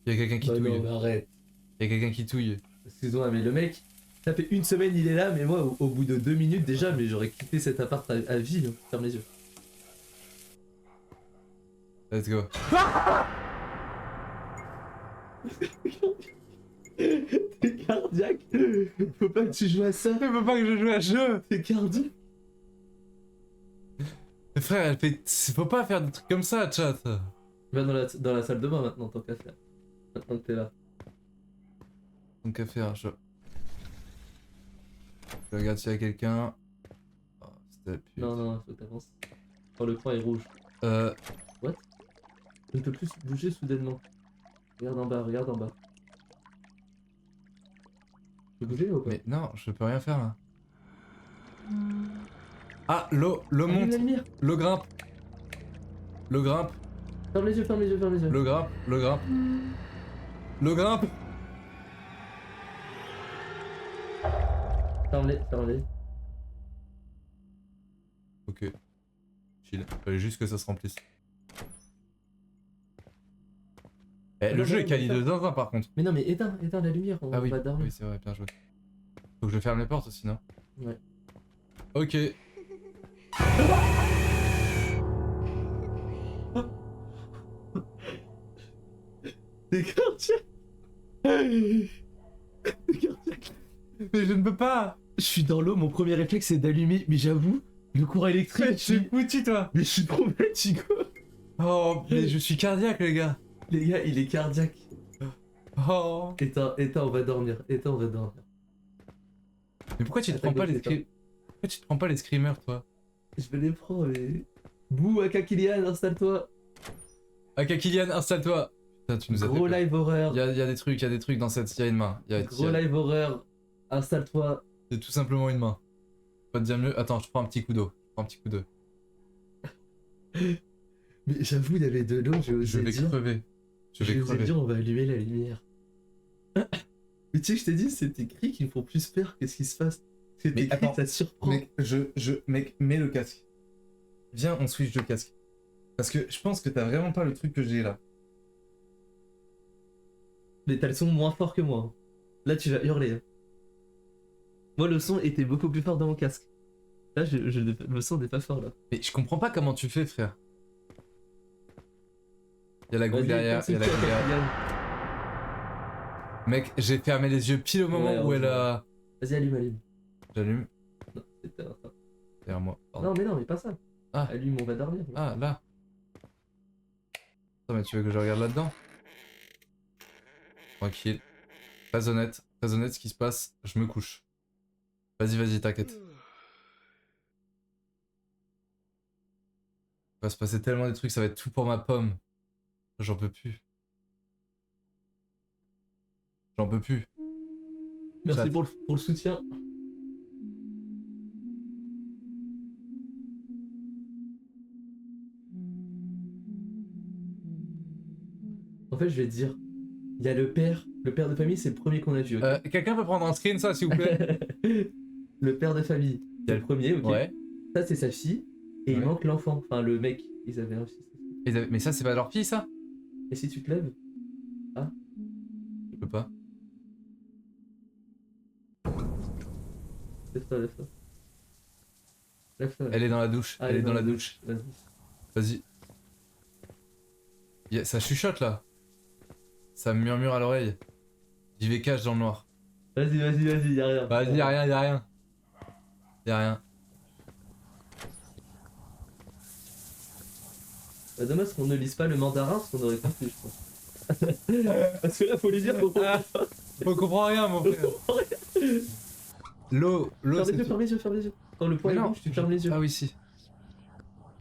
Y'a quelqu'un qui Bah touille. non, mais arrête. Y'a quelqu'un qui touille. Excuse-moi, mais le mec, ça fait une semaine il est là, mais moi, au bout de 2 minutes déjà, mais j'aurais quitté cet appart à vie. Hein. Ferme les yeux. Let's go. T'es cardiaque. Faut pas que tu joues à ça. Je veux pas que je joue à ce jeu. T'es cardiaque. Mais frère, elle fait... Faut pas faire des trucs comme ça, chat. Va dans la salle de bain maintenant, tant qu'à faire. Maintenant que t'es là. Donc à faire, je regarde s'il y a quelqu'un. Oh, c'était la pute. Non, non, faut que t'avances. Quand le point est rouge. Euh... Je ne peux plus bouger soudainement. Regarde en bas, regarde en bas. Tu peux bouger ou pas? Mais non, je peux rien faire là. Ah, l'eau Allume monte. la lumière. L'eau grimpe. L'eau grimpe. Ferme les yeux, ferme les yeux, ferme les yeux. L'eau grimpe. L'eau grimpe. L'eau grimpe. Ferme-les, ferme-les. Ok. Chill. Fallait juste que ça se remplisse. Le non, jeu non, est quali mais de zinzin par contre. Mais non, mais éteins la lumière, on Ah oui, va dormir. oui c'est vrai, bien joué. Faut que je ferme les portes aussi, non? Ouais. Ok. T'es cardiaque. T'es cardiaque. Mais je ne peux pas. Je suis dans l'eau, mon premier réflexe c'est d'allumer, mais j'avoue, le courant électrique. Je suis foutu toi. Mais je suis trop bête, Chico. Oh, mais je suis cardiaque les gars. Les gars, il est cardiaque. Oh. Éteins, on va dormir. Éteins, on va dormir. Mais pourquoi tu te Attends, prends pas les éteins. Pourquoi tu te prends pas les screamers toi? Je vais les prendre, mais. Bouh, Aka Kylian, installe-toi. Ok Kylian, installe-toi. Putain, tu nous as Gros fait peur. live horreur. Il y a des trucs dans cette... Il y a une main. Gros live horreur. Installe-toi. C'est tout simplement une main. Pas te dire mieux. Attends, je prends un petit coup d'eau. Mais j'avoue, il y avait de l'eau, j'ai Je osé vais dire. crever. Je J'ai vais osé crever. dire, on va allumer la lumière. Mais tu sais que je t'ai dit, c'est tes cris qui me font plus peur. Qu'est-ce qui se passe? C'est tes Mais cris, attends, ça surprend. Mec, mets le casque. Viens, on switch de casque. Parce que je pense que t'as vraiment pas le truc que j'ai là. Mais t'as le son moins fort que moi. Hein. Là, tu vas hurler. Hein. Moi, le son était beaucoup plus fort dans mon casque. Là, le son n'est pas fort là. Mais je comprends pas comment tu fais, frère. Y'a la gouille Vas-y, derrière, y'a la concentre-toi, gouille derrière. Kylian. Mec, j'ai fermé les yeux pile au moment Ouais, où elle a... Vas-y, allume. J'allume. Non, c'était un ça. Derrière moi. Pardon. Non, mais non, mais pas ça. Ah. Allume, on va dormir. Ah, là. Attends, mais tu veux que je regarde là-dedans? Tranquille. Très honnête ce qui se passe. Je me couche. Vas-y, t'inquiète. Il va se passer tellement des trucs, ça va être tout pour ma pomme. J'en peux plus. Merci Chat. pour le soutien. En fait, je vais te dire, il y a le père de famille, c'est le premier qu'on a vu. Ok. Quelqu'un peut prendre un screen, ça, s'il vous plaît? Le père de famille, c'est le premier, ok. Ouais. Ça, c'est sa fille, et il Ouais. manque l'enfant, enfin le mec. Ils avaient un fils. Mais ça, c'est pas leur fille, ça? Et si tu te lèves, Je peux pas. lève-toi. Lève-toi. Elle est dans la douche. Ah, Elle est dans la douche. Vas-y. Vas-y. Ça chuchote là. Ça me murmure à l'oreille. J'y vais cache dans le noir. Vas-y, y'a rien. Vas-y, y'a rien, y'a rien. Y'a rien. Bah, dommage qu'on ne lise pas le mandarin, parce qu'on aurait compris, je pense. Parce que là, faut lui dire qu'on comprend pas. On comprend rien, mon frère. L'eau, Ferme les yeux, ferme les yeux. Quand le point est rouge, tu fermes les yeux. Ah oui, si.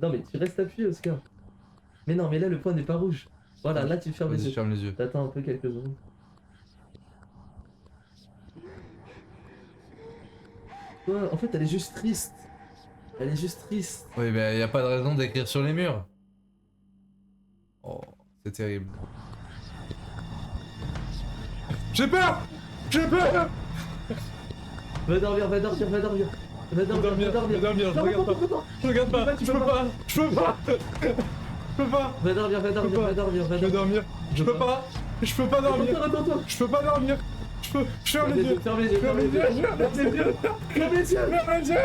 Non, mais tu restes appuyé, Oscar. Mais non, mais là, le point n'est pas rouge. Voilà, là, tu fermes les Vas-y, yeux. ferme les yeux. T'attends un peu quelques secondes. Ouais, en fait, elle est juste triste. Elle est juste triste. Oui, mais y a pas de raison d'écrire sur les murs. Oh, c'est terrible. J'ai peur. J'ai peur. Va dormir, va dormir, va dormir. Va dormir, va dormir. je regarde pas. Je regarde pas. Je peux pas. Je peux pas. Je peux pas. Va dormir, va dormir, va dormir, va Je veux dormir. dormir. Je peux pas. Je peux pas dormir. Attends. Je peux pas dormir. Je peux. Ferme les yeux. Ferme les yeux, ferme les yeux. Ferme les yeux. Ferme les yeux. Ferme les yeux.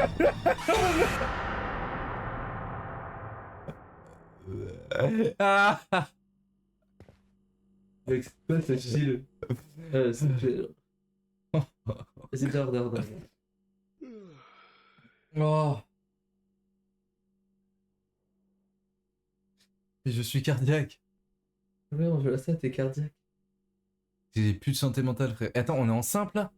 Ah. Mec, c'est quoi ce chill? Vas-y, dors. Oh. Et je suis cardiaque. Ouais, on veut ça, t'es cardiaque. J'ai plus de santé mentale, frère. Attends, on est en simple là?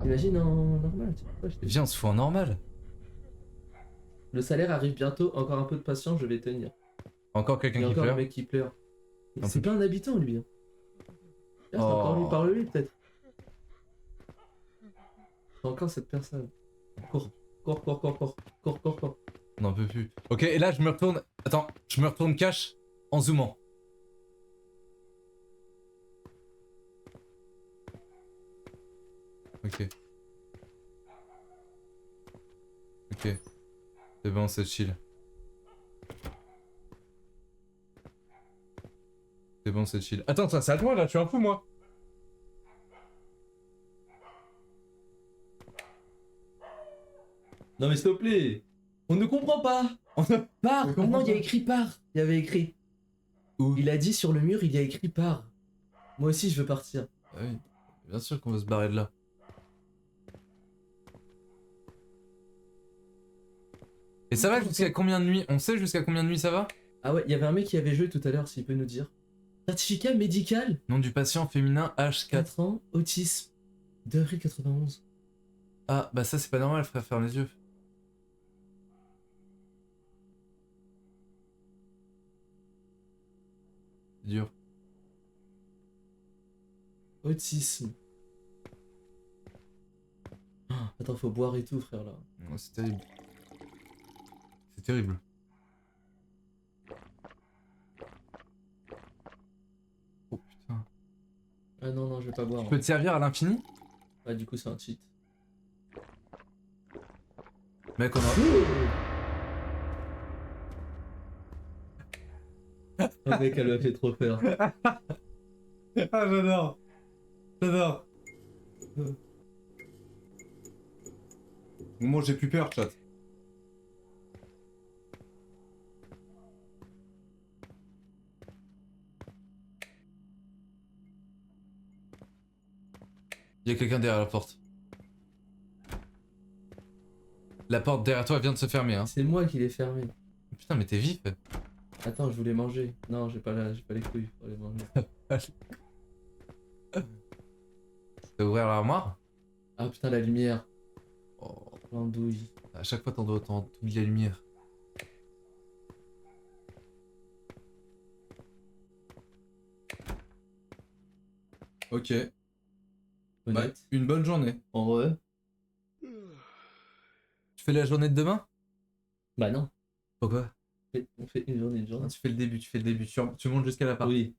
Imagine en normal, tu vois. Viens, on se fout en normal. Le salaire arrive bientôt, encore un peu de patience, je vais tenir. Encore Il y quelqu'un a qui encore un pleure. mec qui pleure. Un C'est peu. pas un habitant, lui. Hein. Là, c'est Oh. encore lui, parle-lui peut-être. C'est encore cette personne. Cours. On n'en peut plus. Ok, et là je me retourne. Attends, je me retourne cache en zoomant. Ok. Ok. C'est bon, c'est chill. C'est bon, c'est chill. Attends, ça c'est à toi là, je suis un fou moi. Non mais s'il te plaît, on ne comprend pas. On ne part. Ah non, il y a écrit part. Il y avait écrit. Où? Il a dit sur le mur, il y a écrit part. Moi aussi, je veux partir. Ah oui, bien sûr qu'on va se barrer de là. Et ça va jusqu'à combien de nuits? On sait jusqu'à combien de nuits ça va? Ah ouais, il y avait un mec qui avait joué tout à l'heure, s'il peut nous dire. Certificat médical. Nom du patient féminin H4. 4 ans, autisme. 2 avril 91. Ah, bah ça c'est pas normal, frère, ferme les yeux. Dur. Autisme. Ah, attends, faut boire et tout, frère, là. Non, c'est terrible. C'est terrible. Oh putain. Ah non, je vais pas boire. Je peux te servir à l'infini? Ah, du coup, c'est un cheat. Mec, on a... Oh mec, elle m'a fait trop peur. Ah, j'adore. J'adore. Moi, j'ai plus peur, chat. Il y a quelqu'un derrière la porte. La porte derrière toi vient de se fermer, hein. C'est moi qui l'ai fermé. Putain, mais t'es vif. Attends, je voulais manger. Non, j'ai pas les couilles pour les manger. T'as ouvert l'armoire? Ah putain, la lumière. Oh, L'andouille. à chaque fois t'oublies la lumière. Ok. Bah, Honnête. une bonne journée. En vrai. Tu fais la journée de demain? Bah non. Pourquoi? On fait une journée. Tu fais le début, tu montes jusqu'à la part. Oui.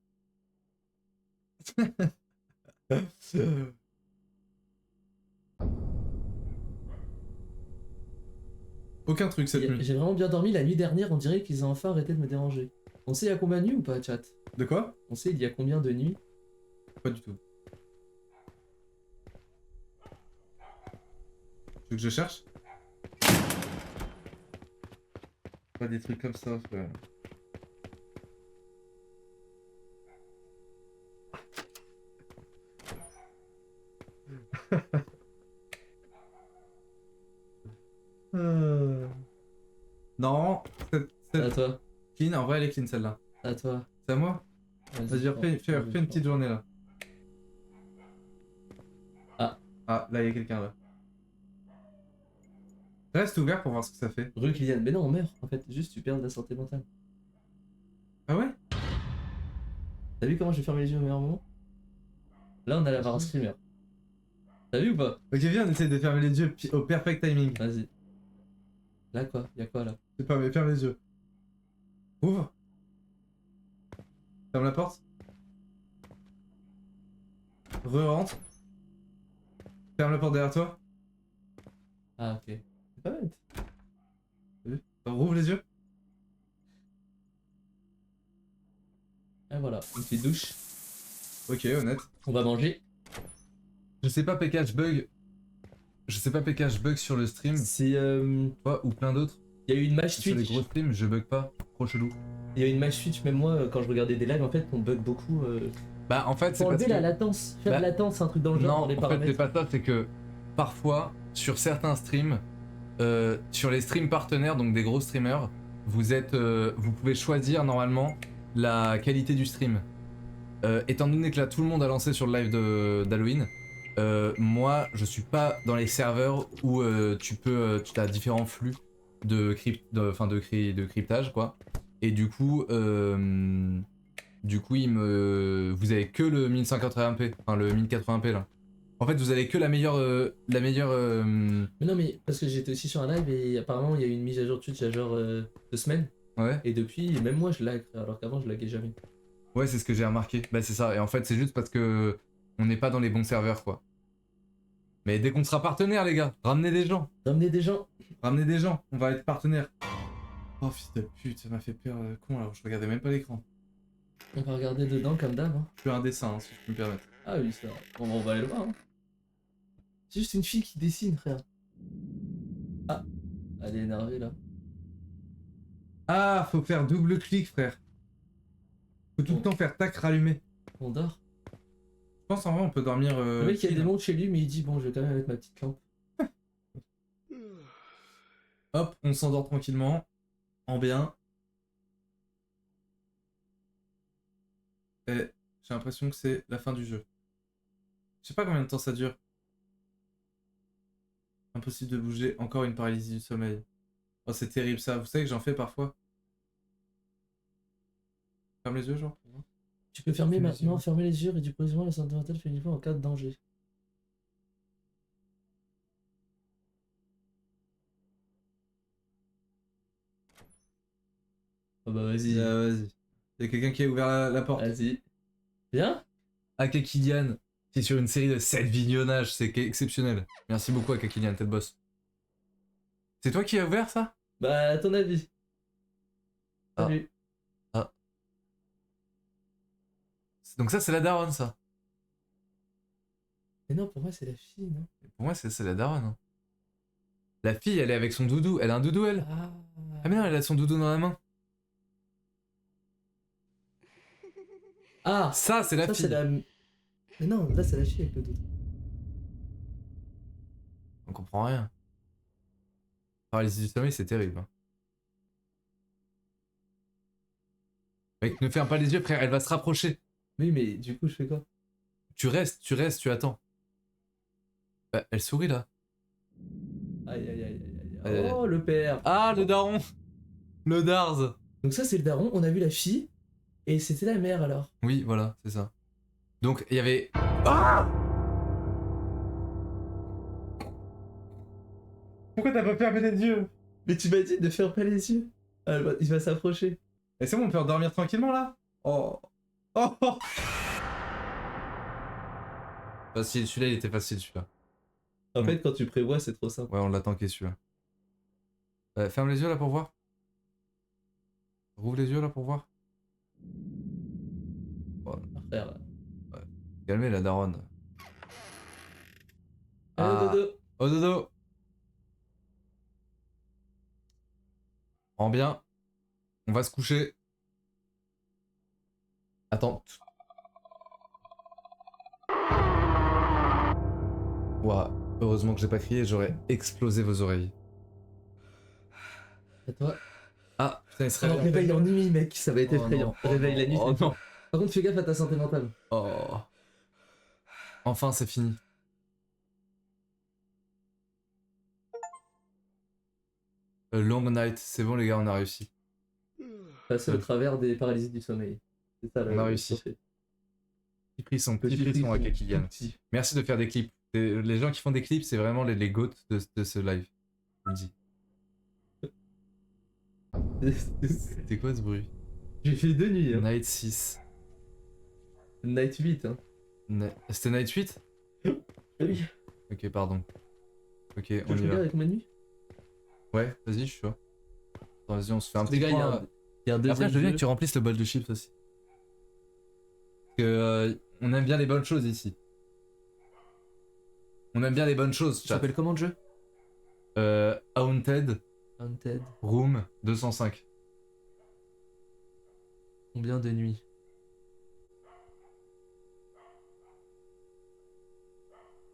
Aucun truc cette nuit. J'ai vraiment bien dormi la nuit dernière, on dirait qu'ils ont enfin arrêté de me déranger. On sait il y a combien de nuits ou pas, chat? De quoi? On sait il y a combien de nuits? Pas du tout. Tu veux que je cherche? Pas des trucs comme ça, frère. Non, C'est à cette toi. clean, en vrai elle est clean celle-là. C'est à toi. C'est à moi? Vas-y, refais une petite journée là. Ah. Ah, là il y a quelqu'un là. Reste ouvert pour voir ce que ça fait. Rue Kylian. Mais non, on meurt. En fait, juste tu perds de la santé mentale. Ah ouais? T'as vu comment j'ai fermé les yeux au meilleur moment? Là, on allait avoir un streamer. T'as vu ou pas? Ok, viens, on essaie de fermer les yeux au perfect timing. Vas-y. Là, quoi? Y'a quoi là? C'est pas, mais ferme les yeux. Ouvre. Ferme la porte. Re-rentre. Ferme la porte derrière toi. Ah, ok. C'est pas bête. Rouvre les yeux. Et voilà, une petite douche. Ok, honnête. On va manger. Je sais pas PK, je bug. Je sais pas PK, je bug sur le stream. C'est. Toi ou plein d'autres. Il y a eu une match Sur les Twitch. gros streams, je bug pas. Trop chelou. Il y a eu une match Twitch, même moi, quand je regardais des lives, en fait, on bug beaucoup. Bah en fait, c'est Faut parce enlever que... la latence. Faire de Bah, latence, un truc dans le genre, non, dans les en fait, c'est paramètres. pas ça, c'est que parfois, sur certains streams, sur les streams partenaires, donc des gros streamers, vous pouvez choisir normalement la qualité du stream. Étant donné que là, tout le monde a lancé sur le live d'Halloween, moi, je suis pas dans les serveurs où tu as différents flux de cryptage, quoi. Et du coup, vous avez que le 1580p, enfin le 1080p là. En fait, vous avez que la meilleure, Mais non, mais parce que j'étais aussi sur un live et apparemment, il y a eu une mise à jour Twitch il y a genre 2 semaines. ouais. Et depuis, même moi, je lag, alors qu'avant, je laguais jamais. Ouais, c'est ce que j'ai remarqué. Bah c'est ça. Et en fait, c'est juste parce que on n'est pas dans les bons serveurs, quoi. Mais dès qu'on sera partenaire, les gars, ramenez des gens. Ramener des gens. Ramenez des gens. On va être partenaire. Oh fils de pute, ça m'a fait peur, con alors. Je regardais même pas l'écran. On va regarder dedans comme d'hab. Hein. Je fais un dessin, hein, si je peux me permettre. Ah oui, ça. Bon, on va aller le voir. Hein. C'est juste une fille qui dessine, frère. Ah, elle est énervée là. Ah, faut faire double clic, frère. Faut tout le temps faire tac, rallumer. On dort. Je pense en vrai, on peut dormir. Le mec, il y a des montres chez lui, mais il dit bon, je vais quand même mettre ma petite lampe. Hop, on s'endort tranquillement. En bien. Et j'ai l'impression que c'est la fin du jeu. Je sais pas combien de temps ça dure. Impossible de bouger. Encore une paralysie du sommeil. Oh, c'est terrible ça. Vous savez que j'en fais parfois. Ferme les yeux, genre. Tu peux fermer Ferme les maintenant, yeux. fermer les yeux, réduire progressivement la santé mentale fait uniquement en cas de danger. Ah bah vas-y. Vas-y. Il y a quelqu'un qui a ouvert la porte. Vas-y. Viens. Akakilian, qui est sur une série de 7 vignonnages, c'est exceptionnel. Merci beaucoup Akakilian, t'es le boss. C'est toi qui as ouvert ça? Bah, à ton avis. Ah. Salut. Donc ça c'est la daronne ça. Mais non, pour moi, c'est la fille, non? Pour moi c'est la daronne. Hein. La fille elle est avec son doudou, elle a un doudou elle? Ah mais non, elle a son doudou dans la main. Ah, Ça c'est la ça, fille. c'est la... Mais non, là, c'est la fille avec le doudou. On comprend rien. Paralysie du sommeil c'est terrible. Hein. Mec, ne ferme pas les yeux frère, elle va se rapprocher. Oui, mais du coup, je fais quoi? Tu restes, tu attends. Bah, elle sourit là. Aïe, aïe, aïe, aïe, aïe. Oh, le père. Ah le daron. Le Darz. Donc ça, c'est le daron. On a vu la fille. Et c'était la mère, alors. Oui, voilà, c'est ça. Donc, il y avait... Ah! Pourquoi t'as pas fermé les yeux? Mais tu m'as dit de faire pas les yeux. Ah, il va s'approcher. Et c'est bon, on peut dormir tranquillement, là? Oh. Oh, oh. Facile, celui-là, il était facile, celui-là. En fait, quand tu prévois, c'est trop simple. Ouais, on l'a tanké, celui-là. Ferme les yeux, là, pour voir. Rouvre les yeux, là, pour voir. Oh. Frère. Ouais. Calmez la daronne. Allez, Ah. dodo. Oh, dodo. En bien. On va se coucher. Attends. Ouah, heureusement que j'ai pas crié, j'aurais explosé vos oreilles. À toi. Ah, putain, il serait... Oh, réveil en nuit, mec, ça va être Oh effrayant. non, oh Réveil la non, nuit, oh c'est non. Par contre, fais gaffe à ta santé mentale. Oh. Enfin, c'est fini. Long night, c'est bon les gars, on a réussi. Passer au travers des paralysies du sommeil. C'est ça, On a réussi. trophée. Petit frisson à Kylian. Merci de faire des clips. Les gens qui font des clips, c'est vraiment les goats de ce live. Je vous le dis. C'était quoi ce bruit? J'ai fait 2 nuits. Hein. Night 6. Night 8. Hein. C'était Night 8? Ah oui. Ok, pardon. Ok, Tu on y va. avec ma nuit? Ouais, vas-y, je suis chaud. Attends, vas-y, on se fait un Les petit gars, point. il y a un deuxième Après, je veux bien jeu. que tu remplisses le bol de chips aussi. Parce que on aime bien les bonnes choses ici. On aime bien les bonnes choses, Ça chat. s'appelle comment le jeu? Haunted Haunted. Room 205. Combien de nuits?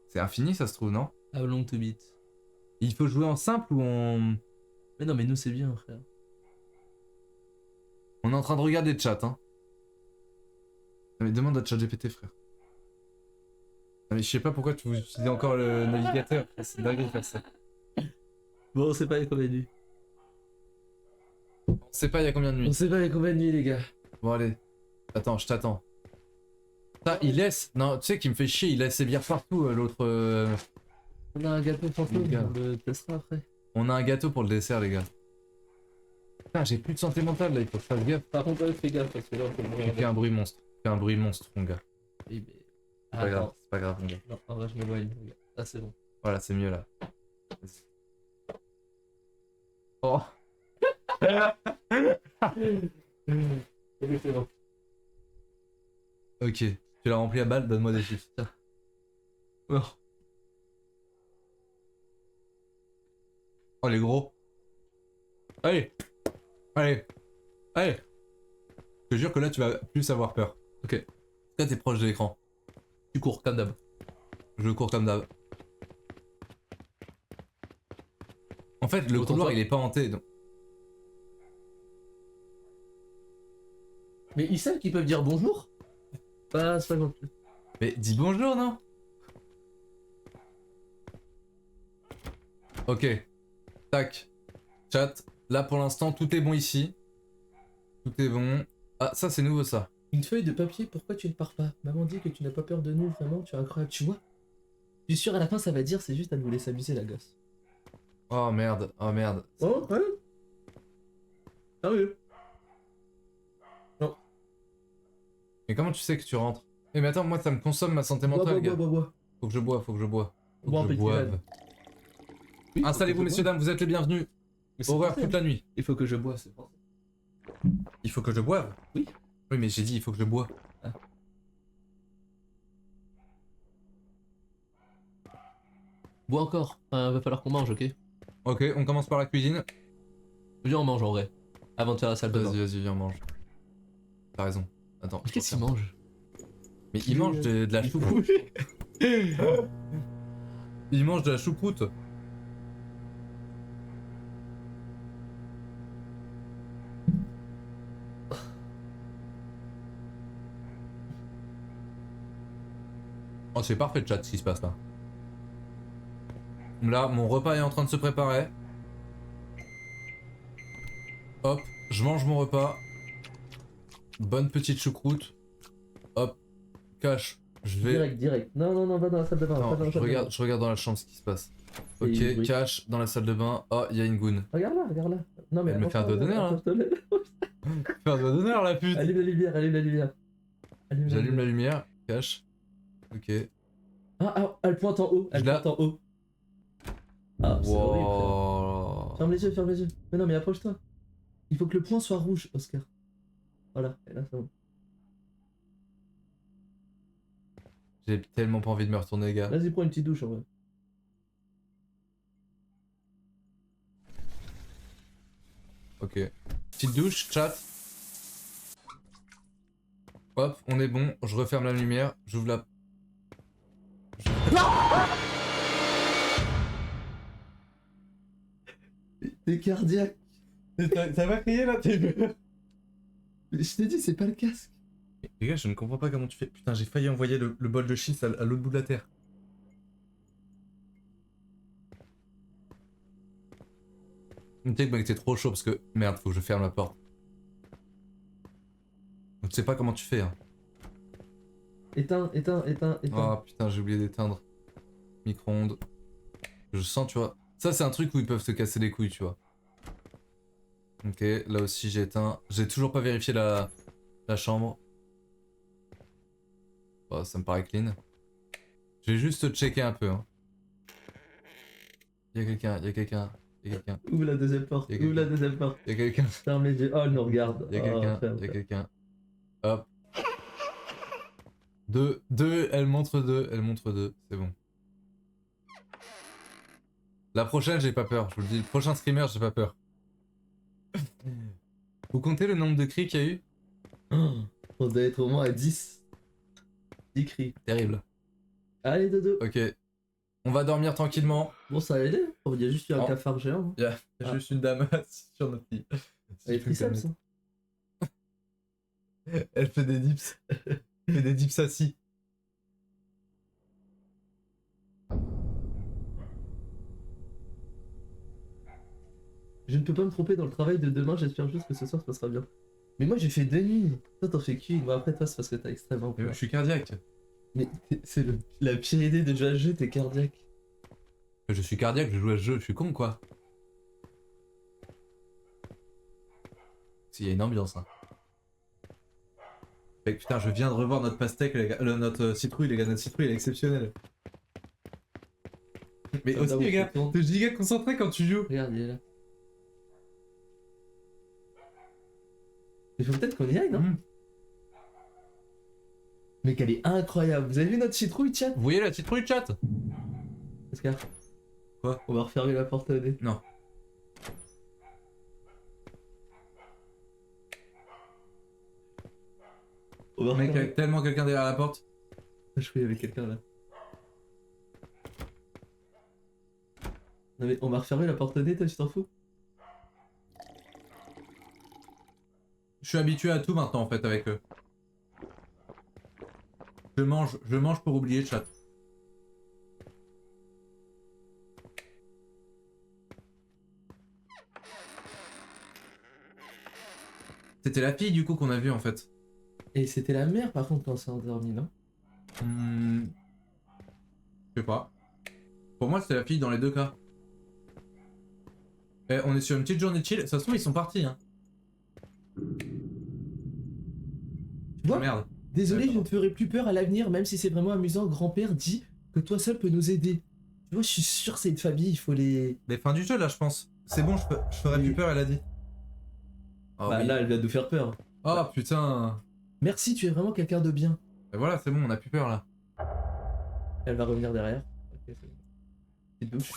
C'est infini, ça se trouve, non? How long to beat? Il faut jouer en simple ou en... Mais non, mais nous c'est bien, frère. On est en train de regarder le chat, hein. Non, mais demande à ChatGPT, frère. Non, mais je sais pas pourquoi tu utilises encore le navigateur. C'est dingue de faire ça. Bon, on sait pas il y a combien de nuits. On sait pas il y a combien de On nuits. sait pas il y a combien de nuits, les gars. Bon, allez. Attends, je t'attends. Ça, il laisse... Non, tu sais qui me fait chier, il laisse ses bières partout, l'autre... On a un gâteau fantôme, Les gars. on le testera après. On a un gâteau pour le dessert, les gars. Putain, j'ai plus de santé mentale, là, il faut que je fasse gaffe. Par contre, fais gaffe parce que là on peut mourir. J'ai fait un bruit monstre. Fais un bruit monstre, mon gars. Oui, mais... C'est pas grave, c'est pas grave, mon gars. Non, en vrai, je m'éloigne. Regarde. Ah, c'est bon. Voilà, c'est mieux, là. Vas-y. Oh. C'est bon. Ok, tu l'as rempli à balle, donne-moi des chiffres. Tiens. Oh. Oh, les gros. Allez. Allez. Allez. Je te jure que là, tu vas plus avoir peur. Ok. Là, t'es proche de l'écran. Tu cours comme d'hab. Je cours comme d'hab. En fait, le Autant couloir, toi. il est pas hanté. Donc... Mais ils savent qu'ils peuvent dire bonjour? Pas, c'est pas non plus. Mais dis bonjour, non? Ok. Tac. Chat. Là, pour l'instant, tout est bon ici. Tout est bon. Ah, ça, c'est nouveau, ça. Une feuille de papier, pourquoi tu ne pars pas? Maman dit que tu n'as pas peur de nous, vraiment, tu es incroyable, tu vois? Je suis sûr à la fin ça va dire c'est juste elle voulait s'amuser la gosse. Oh, merde. Oh, merde. Oh, ouais. Ah oui. Mais comment tu sais que tu rentres? Eh, mais attends, moi, ça me consomme ma santé Bois, mentale, bois, gars. bois, bois, bois. Faut que je bois, faut que je bois. Faut Bois un que je petit boive. verre. Oui, Installez-vous, faut que je messieurs, boive. dames, vous êtes les bienvenus. Mais c'est Horreur français, toute la nuit. Il faut que je boive, c'est français. Il faut que je boive? Oui. Oui, mais j'ai dit, il faut que je bois. Ah. Bois encore. Va falloir qu'on mange, ok? Ok, on commence par la cuisine. Viens, on mange en vrai. Avant de faire la salle de bain. Vas-y, viens, on mange. T'as raison. Attends. Mais qu'est-ce je qu'il referme. mange? Mais il mange de la choucroute. Il mange de la choucroute. Oh, c'est parfait le chat ce qui se passe là. Là, mon repas est en train de se préparer. Hop, je mange mon repas. Bonne petite choucroute. Hop, cache. Je vais. Direct. Non, va dans la salle de bain. Non, je regarde dans la chambre ce qui se passe. Et il y a du Ok, bruit. cache dans la salle de bain. Oh, il y a une goon. Regarde là. Non, mais Elle me fait un doigt d'honneur, là. Fais un doigt d'honneur la pute. Allume la lumière. J'allume la lumière, cache. Ok. Ah, elle pointe en haut. Je la- Ah, c'est horrible, frère. Wow. Ferme les yeux. Mais non, mais approche-toi. Il faut que le point soit rouge, Oscar. Voilà, et là, c'est bon. J'ai tellement pas envie de me retourner, les gars. Vas-y, prends une petite douche en vrai. Ok. Petite douche, chat. Hop, on est bon. Je referme la lumière. J'ouvre la. T'es cardiaque. Ça va crier là, t'es peur. Je t'ai dit, c'est pas le casque. Les gars, je ne comprends pas comment tu fais. Putain, j'ai failli envoyer le bol de schiste à l'autre bout de la terre. Tu sais que mec, t'es trop chaud parce que. Merde, faut que je ferme la porte. Donc, tu sais pas comment tu fais, hein. Éteins. Oh putain, j'ai oublié d'éteindre. Micro-ondes. Je sens, tu vois. Ça, c'est un truc où ils peuvent se casser les couilles, tu vois. Ok, là aussi j'ai éteint. J'ai toujours pas vérifié la chambre. Bah, ça me paraît clean. Je vais juste checker un peu. Hein. Y'a quelqu'un, y'a quelqu'un, y'a quelqu'un. Ouvre la deuxième porte. Y'a Ouvre la quelqu'un. deuxième porte. Y'a quelqu'un. Ferme les yeux. Oh, elle nous regarde. Y'a Oh, quelqu'un, ferme, y'a ferme. quelqu'un. Hop. Deux, elle montre deux, c'est bon. La prochaine, j'ai pas peur, je vous le dis. Le prochain screamer, j'ai pas peur. Vous comptez le nombre de cris qu'il y a eu? Oh, on doit être au moins à 10. 10 cris. Terrible. Allez, dodo. Ok. On va dormir tranquillement. Bon, ça a aidé. Oh, il y a juste eu un Oh. cafard géant. Il y a juste une dame sur notre lit. Elle est triceps, hein. Elle fait des dips. Elle fait des dips assis. Je ne peux pas me tromper dans le travail de demain, j'espère juste que ce soir se passera bien. Mais moi j'ai fait 2 nuits. Toi t'en fais qu'une. Bon après toi c'est parce que t'as extrêmement peur. Je suis cardiaque. Mais c'est la pire idée de jouer à ce jeu, t'es cardiaque. Je suis cardiaque, je joue à ce jeu, je suis con quoi. S'il y a une ambiance hein. Fait que, putain, je viens de revoir notre pastèque, les gars, notre citrouille, les gars, notre citrouille elle est exceptionnelle. Mais Ça, aussi d'abord, les gars, c'est con. t'es giga concentré quand tu joues. Regarde, il est là. Il faut peut-être qu'on y aille, non? Mec, elle est incroyable. Vous avez vu notre citrouille, chat? Vous voyez la citrouille chat? Oscar. Quoi? On va refermer la porte au nez. Non. On va Mec, il y a refermer. tellement quelqu'un derrière la porte. Je crois qu'il y avait quelqu'un là. Non mais on va refermer la porte au nez, toi, tu t'en fous? Je suis habitué à tout maintenant en fait avec eux. Je mange pour oublier chat. C'était la fille du coup qu'on a vue en fait. Et c'était la mère par contre quand on s'est endormi, non? Je sais pas. Pour moi c'était la fille dans les deux cas. Eh, on est sur une petite journée de chill, ça se trouve ils sont partis hein. Tu vois? Merde. Désolé, je ne te ferai plus peur à l'avenir, même si c'est vraiment amusant. Grand-père dit que toi seul peux nous aider. Tu vois, je suis sûr que c'est une famille, il faut les... Les fins du jeu là je pense. C'est bon, je ferai plus peur, elle a dit. Oh, bah oui. là, elle vient de nous faire peur. Oh putain. Merci, tu es vraiment quelqu'un de bien. Et voilà, c'est bon, on a plus peur là. Elle va revenir derrière. Ok, c'est bon. Petite douche,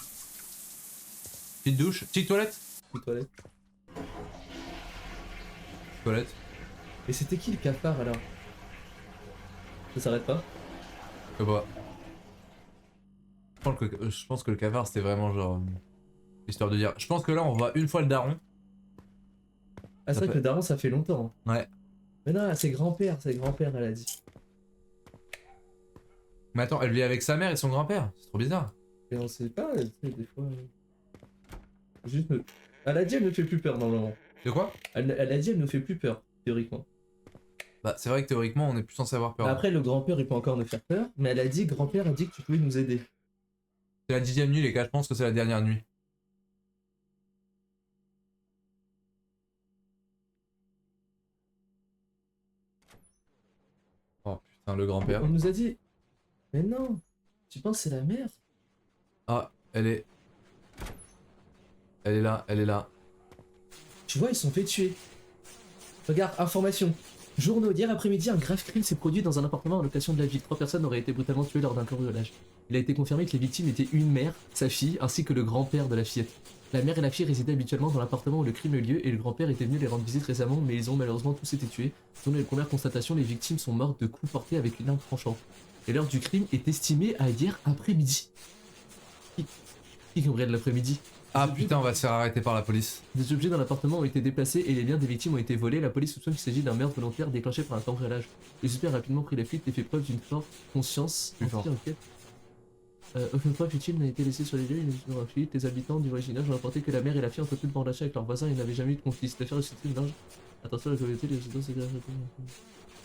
Petite douche, petite toilette. petite toilette. Toilette. Et c'était qui le cafard alors? Ça s'arrête pas? Je sais pas. Je pense que le cafard c'était vraiment genre... histoire de dire... Je pense que là on voit une fois le daron. Ah, c'est Ça vrai fait- que le daron ça fait longtemps. Ouais. Mais non, c'est grand-père, elle a dit. Mais attends, elle vit avec sa mère et son grand-père. C'est trop bizarre. Et on sait pas, tu sais, des fois. Juste. Elle a dit, elle ne fait plus peur normalement. De quoi? Elle a dit, elle ne fait plus peur, théoriquement. Bah c'est vrai que théoriquement on est plus censé avoir peur. Après, le grand-père, il peut encore nous faire peur, mais elle a dit, grand-père a dit que tu pouvais nous aider. C'est la 10e nuit les gars, je pense que c'est la dernière nuit. Oh putain, le grand-père. On nous a dit. Mais non, tu penses que c'est la mère? Ah, elle est... Elle est là, elle est là. Tu vois, ils se sont fait tuer. Regarde, information. Journaux, hier après-midi, un grave crime s'est produit dans un appartement en location de la ville. 3 personnes auraient été brutalement tuées lors d'un cambriolage. Il a été confirmé que les victimes étaient une mère, sa fille, ainsi que le grand-père de la fillette. La mère et la fille résidaient habituellement dans l'appartement où le crime a eu lieu et le grand-père était venu les rendre visite récemment, mais ils ont malheureusement tous été tués. Selon les premières constatations, les victimes sont mortes de coups portés avec une lame tranchante. Et l'heure du crime est estimée à hier après-midi. Qui cambriole l'après-midi? Ah putain, on va se faire arrêter par la police. Des objets dans l'appartement ont été déplacés et les biens des victimes ont été volés. La police soupçonne qu'il s'agit d'un meurtre volontaire déclenché par un cambriolage. Les suspects ont rapidement pris la fuite et fait preuve d'une forte conscience. Enquête. Aucune preuve utile n'a été laissée sur les lieux, ils ont fuite. Les habitants du voisinage ont rapporté que la mère et la fille ont tenu le bord d'achat avec leurs voisins et n'avaient jamais eu de conflit. Cette affaire est suscitée une large attention à la communauté, les résidents s'est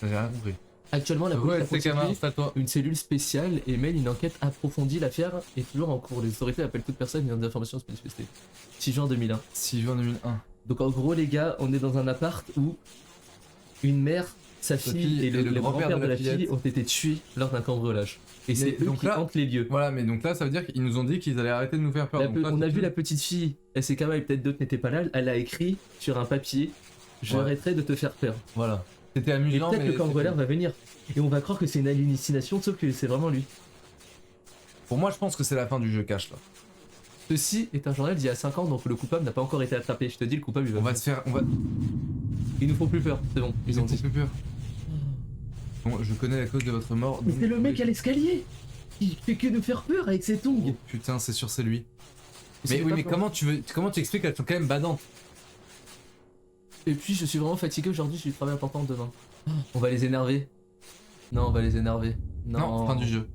J'ai rien compris. Actuellement, la police Ouais, a c'est Kama, constitué installe-toi. une cellule spéciale et mène une enquête approfondie. L'affaire est toujours en cours. Les autorités appellent toute personne ayant des informations à se manifester. 6 juin 2001. 6 juin 2001. Donc en gros, les gars, on est dans un appart où une mère, sa fille et le grand-père de la fille ont été tués lors d'un cambriolage. Et c'est eux qui hantent les lieux. Voilà, mais donc là, ça veut dire qu'ils nous ont dit qu'ils allaient arrêter de nous faire peur. Donc là, On a vu la petite fille, elle s'est calmée, peut-être d'autres n'étaient pas là, elle a écrit sur un papier « Je arrêterai de te faire peur ». Voilà. C'était Et amusant, peut-être mais... le cambrioleur va venir. Et on va croire que c'est une hallucination, sauf que c'est vraiment lui. Pour moi, je pense que c'est la fin du jeu cash, là. Ceci est un journal d'il y a 5 ans, donc le coupable n'a pas encore été attrapé. Je te dis, le coupable, il va On va venir. se faire... On va... Ils nous font plus peur, c'est bon, ils ont dit. plus peur. Bon, je connais la cause de votre mort. Mais donc- c'est le mec à l'escalier. Il fait que nous faire peur avec ses tongs. Oh, putain, c'est sûr, c'est lui. C'est Mais oui, pas mais peur. comment tu expliques qu'elles sont quand même badantes? Et puis je suis vraiment fatigué aujourd'hui, j'ai du travail important demain. On va les énerver. Non, on va les énerver. Non, fin du jeu.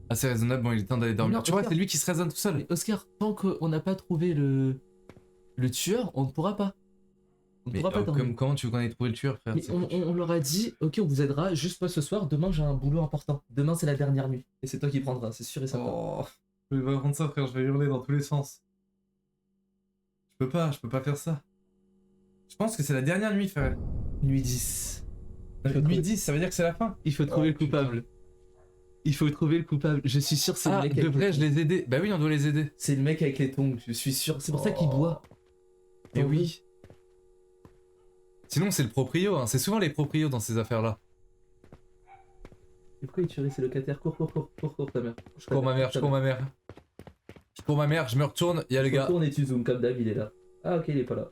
Assez raisonnable, bon, il est temps d'aller dormir. Non, Tu vois, Oscar. c'est lui qui se raisonne tout seul. Mais Oscar, tant qu'on n'a pas trouvé le tueur, on ne pourra pas. On ne Mais pourra pas dormir. comment tu veux qu'on ait trouvé le tueur, frère? Mais on leur a dit, ok, on vous aidera, juste pas ce soir, demain j'ai un boulot important. Demain c'est la dernière nuit. Et c'est toi qui prendras, c'est sûr et certain. Oh, je vais pas prendre ça, frère, je vais hurler dans tous les sens. Je peux pas faire ça. Je pense que c'est la dernière nuit, frère. Nuit 10. Nuit 10, ça veut dire que c'est la fin. Il faut trouver Oh, le coupable. Il faut trouver le coupable. Je suis sûr que c'est le mec avec devrais-je les aider? Bah oui, on doit les aider. C'est le mec avec les tongs, je suis sûr. C'est pour ça qu'il boit. Et oui. Sinon, c'est le proprio, hein. C'est souvent les proprios dans ces affaires-là. Et pourquoi il tuerait ses locataires? Cours, ta mère. Je cours ma mère. Je cours ma mère, je me retourne, il y a le gars. Retourne et tu zoomes comme Dave, il est là. Ah ok, il est pas là.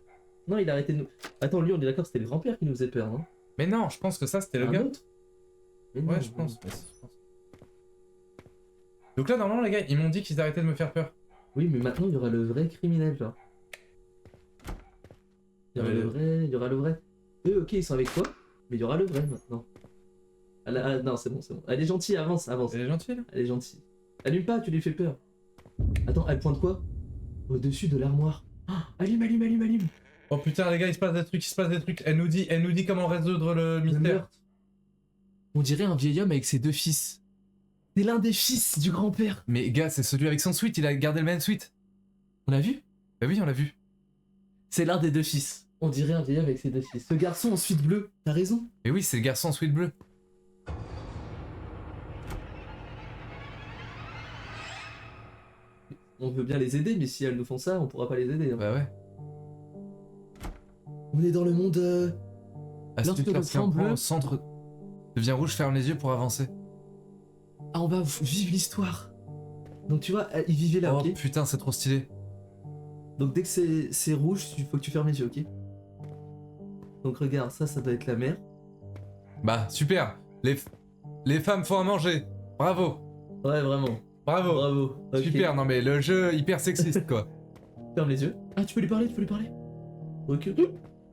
Non, il a arrêté de nous. Attends, lui, on est d'accord, c'était le grand-père qui nous faisait peur, non? Mais non, je pense que ça, c'était le Un gars. autre Mais non, Ouais, je pense. Donc là, normalement, les gars, ils m'ont dit qu'ils arrêtaient de me faire peur. Oui, mais maintenant, il y aura le vrai criminel, genre. Il y aura il y aura le vrai. Eux, ok, ils sont avec toi, mais il y aura le vrai maintenant. Non, c'est bon. Elle est gentille, avance. Elle est gentille, là. Elle est gentille. Allume pas, tu lui fais peur. Attends, elle pointe quoi? Au-dessus de l'armoire. Ah, allume. Oh putain, les gars, il se passe des trucs. Elle nous dit comment résoudre le Le mystère. meurtre. On dirait un vieil homme avec ses 2 fils. C'est l'un des fils du grand-père. Mais gars, c'est celui avec son suite, il a gardé le même suite. On l'a vu? Bah oui, on l'a vu. C'est l'un des 2 fils. On dirait un vieil homme avec ses 2 fils. Ce garçon en suite bleue, t'as raison. Mais oui, c'est le garçon en suite bleu. On veut bien les aider, mais si elles nous font ça, on pourra pas les aider. Hein. Bah ouais. On est dans le monde. Astuce Lorsque le lorsqu'un flanc point bleu au centre devient rouge, ferme les yeux pour avancer. Ah, on va vivre l'histoire. Donc tu vois, il vivait là, Oh ok. putain, c'est trop stylé. Donc dès que c'est rouge, il faut que tu fermes les yeux, ok. Donc regarde, ça doit être la mer. Bah super. Les femmes font à manger. Bravo. Ouais, vraiment. Bravo. Bravo. Ok. Super, non mais le jeu hyper sexiste quoi. Ferme les yeux. Ah, tu peux lui parler. Recule.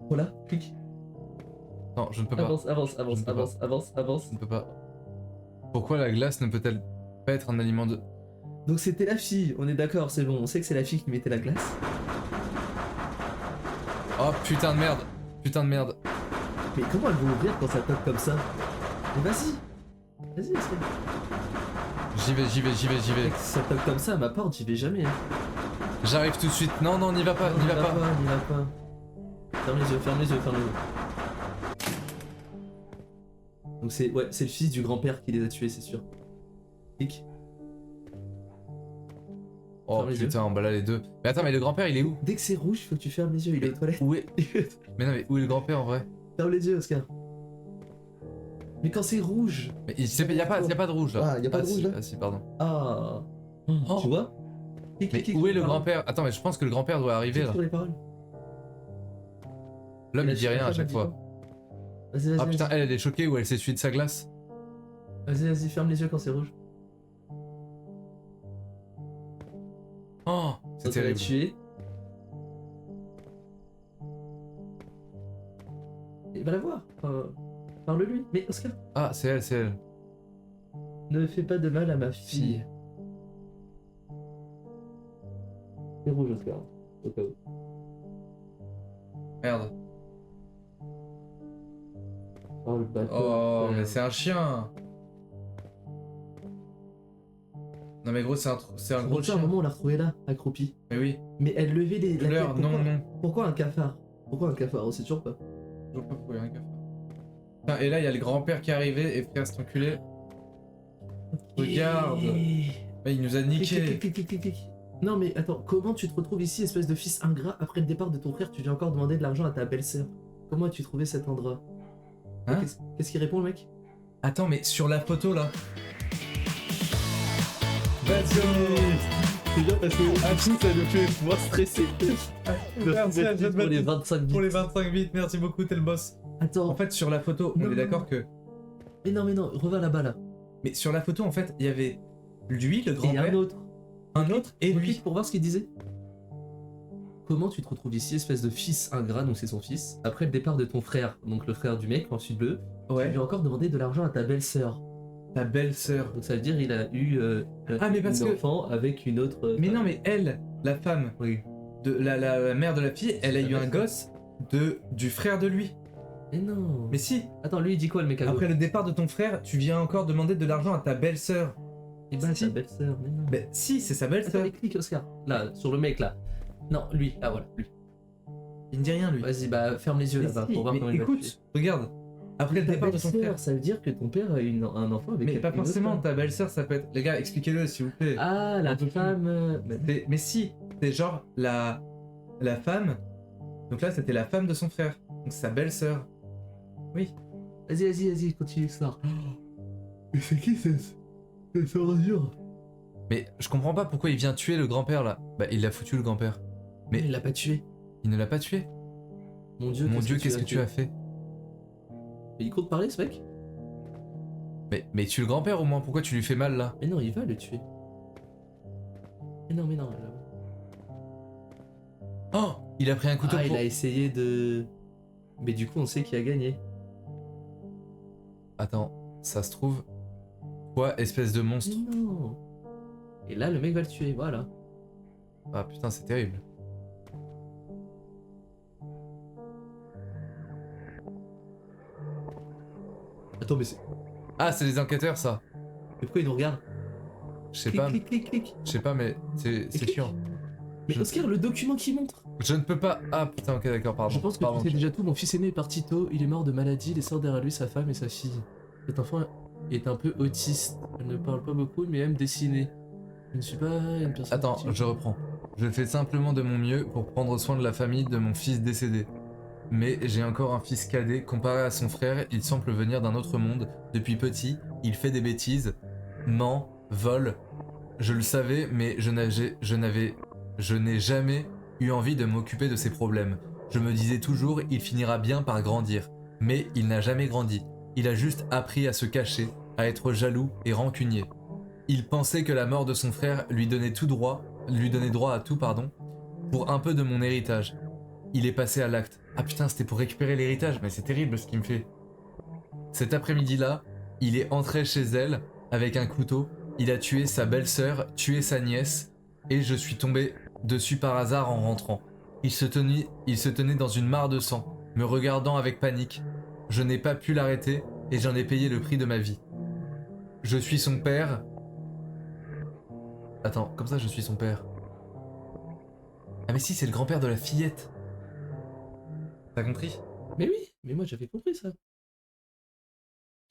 Voilà, clique. Non, je ne peux pas. Avance. Je ne peux pas. Pourquoi la glace ne peut-elle pas être un aliment de... Donc c'était la fille, on est d'accord, c'est bon. On sait que c'est la fille qui mettait la glace. Oh putain de merde. Putain de merde. Mais comment elle va ouvrir quand ça toque comme ça? Mais vas-y. Vas-y, essaye. J'y vais. Mec, si ça toque comme ça à ma porte, j'y vais jamais. Hein. J'arrive tout de suite. Non, n'y va pas, Non, n'y va pas. N'y va pas. Ferme les yeux. Donc c'est le fils du grand-père qui les a tués, c'est sûr. Clique. Oh Ferme les putain, bah là les deux. Mais attends, mais le grand-père il est où? Dès que c'est rouge, faut que tu fermes les yeux, il est aux toilettes. Où est... Mais non, mais où est le grand-père en vrai? Ferme les yeux, Oscar. Mais quand c'est rouge. Mais y a pas de rouge là. Ah, y a pas de rouge, si, là Ah si, pardon. Ah. Oh. Tu vois? Clique, Mais clique, où est le parle. grand-père? Attends, mais je pense que le grand-père doit arriver Clique là. sur les paroles. L'homme Et il dit rien à la chaque dit fois. pas. Vas-y, Ah putain, vas-y. elle est choquée ou elle s'essuie de sa glace? Vas-y, ferme les yeux quand c'est rouge. Oh, c'est Ça, ça l'a terrible. tué. Va la voir. Enfin, parle-lui. Mais Oscar, Ah, c'est elle, c'est elle. ne fais pas de mal à ma fille. C'est rouge, Oscar. Au cas où. Merde. Oh, le bâtard. Oh, mais c'est un chien. Non mais gros, c'est un gros À un chien. moment, on l'a retrouvée là, accroupie. Mais oui. Mais elle levait la Fleur, tête. non, Pourquoi, non. pourquoi un cafard? Pourquoi un cafard? On sait toujours pas. Je vois pas pourquoi il y a un café. Putain, et là, il y a le grand-père qui est arrivé, et frère, cet enculé. Regarde. Mais il nous a niqué. Clic. Non mais attends, comment tu te retrouves ici, espèce de fils ingrat? Après le départ de ton frère, tu viens encore demander de l'argent à ta belle-sœur. Comment as-tu trouvé cet endroit? Hein? Qu'est-ce qu'il répond, le mec? Attends, mais sur la photo là. Vas-y. C'est bien parce que ça nous fait moins stresser. Merci à pour les 25 bits. Pour les 25 bits, merci beaucoup, t'es le boss. Attends. En fait, sur la photo, on Non, est d'accord que. Mais non, reviens là-bas là. Mais sur la photo, en fait, il y avait lui, le Et grand-père, un autre. et lui. Clique pour voir ce qu'il disait. Comment tu te retrouves ici, espèce de fils ingrat, donc c'est son fils, après le départ de ton frère, donc le frère du mec, ensuite bleu, tu Ouais. lui as encore demandé de l'argent à ta belle-sœur. Ta belle-sœur. Donc ça veut dire il a eu Ah, mais parce un que- enfant avec une autre. Mais non, mais elle, la femme, Oui. de la mère de la fille, elle a Sa eu un belle-sœur. gosse du frère de lui. Mais non. Mais si, Attends, lui il dit quoi le mec à gauche? après le départ de ton frère, tu viens encore demander de l'argent à ta belle-sœur. Eh ben, si. sa belle-sœur, mais non. Mais si, c'est sa Attends, belle-sœur. mais clique Oscar. Là, sur le mec là. Non, lui. Ah voilà, lui. Il ne dit rien, lui. Vas-y, bah ferme les yeux Mais là-bas si, pour voir mais comment il va te tuer. écoute, regarde. Après le Ta départ de son belle-sœur, frère. ça veut dire que ton père a un enfant avec Mais pas une autre forcément, femme. ta belle-sœur, ça peut être. Les gars, expliquez-le, s'il vous plaît. Ah, la Un peu plus. femme. Mais si, c'est genre la femme. Donc là, c'était la femme de son frère. Donc sa belle-sœur. Oui. Vas-y, continue l'histoire. Mais c'est qui cette ordure? Mais je comprends pas pourquoi il vient tuer le grand-père là. Bah, il l'a foutu le grand-père. Mais Mais- il l'a pas tué. Il ne l'a pas tué. Mon dieu, Mon dieu, qu'est-ce que tu as fait? Mais il compte parler ce mec? Mais tue le grand-père au moins, pourquoi tu lui fais mal là? Mais non, il va le tuer. Mais non. là. Oh, il a pris un couteau Ah, il pour. a essayé de. Mais du coup, on sait qui a gagné. Attends, ça se trouve. Quoi, espèce de monstre? Mais non. Et là, le mec va le tuer, voilà. Ah putain, c'est terrible. Attends, mais c'est. Ah, c'est les enquêteurs ça. Mais pourquoi il nous regarde? Je sais pas, Clique. je sais pas, mais c'est clique. chiant. Mais Je- Oscar, le document qui montre. Je ne peux pas. Ah putain, ok, d'accord, pardon. Je pense que Pardon. tu sais déjà tout. Mon fils aîné est parti tôt. Il est mort de maladie. Il sort derrière lui sa femme et sa fille. Cet enfant est un peu autiste. Elle ne parle pas beaucoup, mais aime dessiner. Je ne suis pas une personne. Attends, active. je reprends. Je fais simplement de mon mieux pour prendre soin de la famille de mon fils décédé. Mais j'ai encore un fils cadet. Comparé à son frère, il semble venir d'un autre monde. Depuis petit, il fait des bêtises, ment, vole. Je le savais, mais je n'ai jamais eu envie de m'occuper de ses problèmes. Je me disais toujours, il finira bien par grandir. Mais il n'a jamais grandi. Il a juste appris à se cacher, à être jaloux et rancunier. Il pensait que la mort de son frère lui donnait droit à tout, pour un peu de mon héritage. Il est passé à l'acte. Ah putain, c'était pour récupérer l'héritage, mais c'est terrible ce qu'il me fait. Cet après-midi-là, il est entré chez elle avec un couteau. Il a tué sa belle-sœur, tué sa nièce, et je suis tombé dessus par hasard en rentrant. Il se tenait dans une mare de sang, me regardant avec panique. Je n'ai pas pu l'arrêter et j'en ai payé le prix de ma vie. Je suis son père. Attends, comme ça je suis son père. Ah mais si, c'est le grand-père de la fillette. T'as compris? Mais oui, mais moi j'avais compris ça.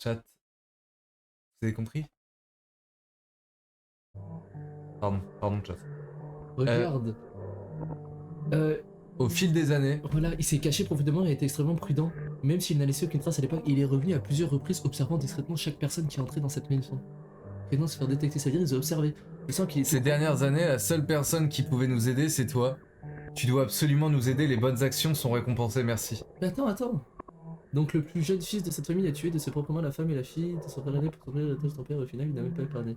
Chat. Vous avez compris? Pardon chat. Regarde. Au fil des années, Voilà, il s'est caché profondément et a été extrêmement prudent. Même s'il n'a laissé aucune trace à l'époque, il est revenu à plusieurs reprises observant discrètement chaque personne qui est entrée dans cette maison. Craignant se faire détecter, ça veut dire ils ont observé. Je sens qu'il ces dernières années, la seule personne qui pouvait nous aider, c'est toi. Tu dois absolument nous aider, les bonnes actions sont récompensées, merci. Mais attends. Donc le plus jeune fils de cette famille a tué de ses propres mains la femme et la fille de son frère aîné pour trouver l'héritage de son père, au final il n'a même pas épargné.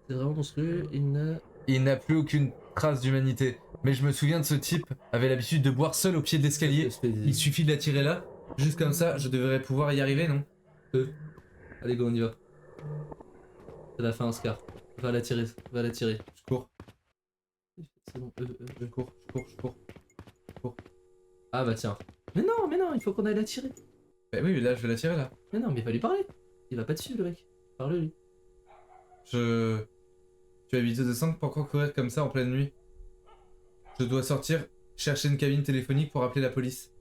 C'est vraiment monstrueux, il n'a... Il n'a plus aucune trace d'humanité. Mais je me souviens de ce type avait l'habitude de boire seul au pied de l'escalier. Il suffit de l'attirer là. Juste comme ça, je devrais pouvoir y arriver, non? Allez, go, on y va. C'est la fin, Oscar. Va la tirer, va la tirer. Je cours, C'est bon, je cours, je cours. Ah bah tiens. Mais non, il faut qu'on aille la tirer. Bah oui, là, je vais la tirer là. Mais non, mais va lui parler. Il va pas dessus, le mec. Parle-lui. Tu as 8h05, pourquoi courir comme ça en pleine nuit? Je dois sortir, chercher une cabine téléphonique pour appeler la police.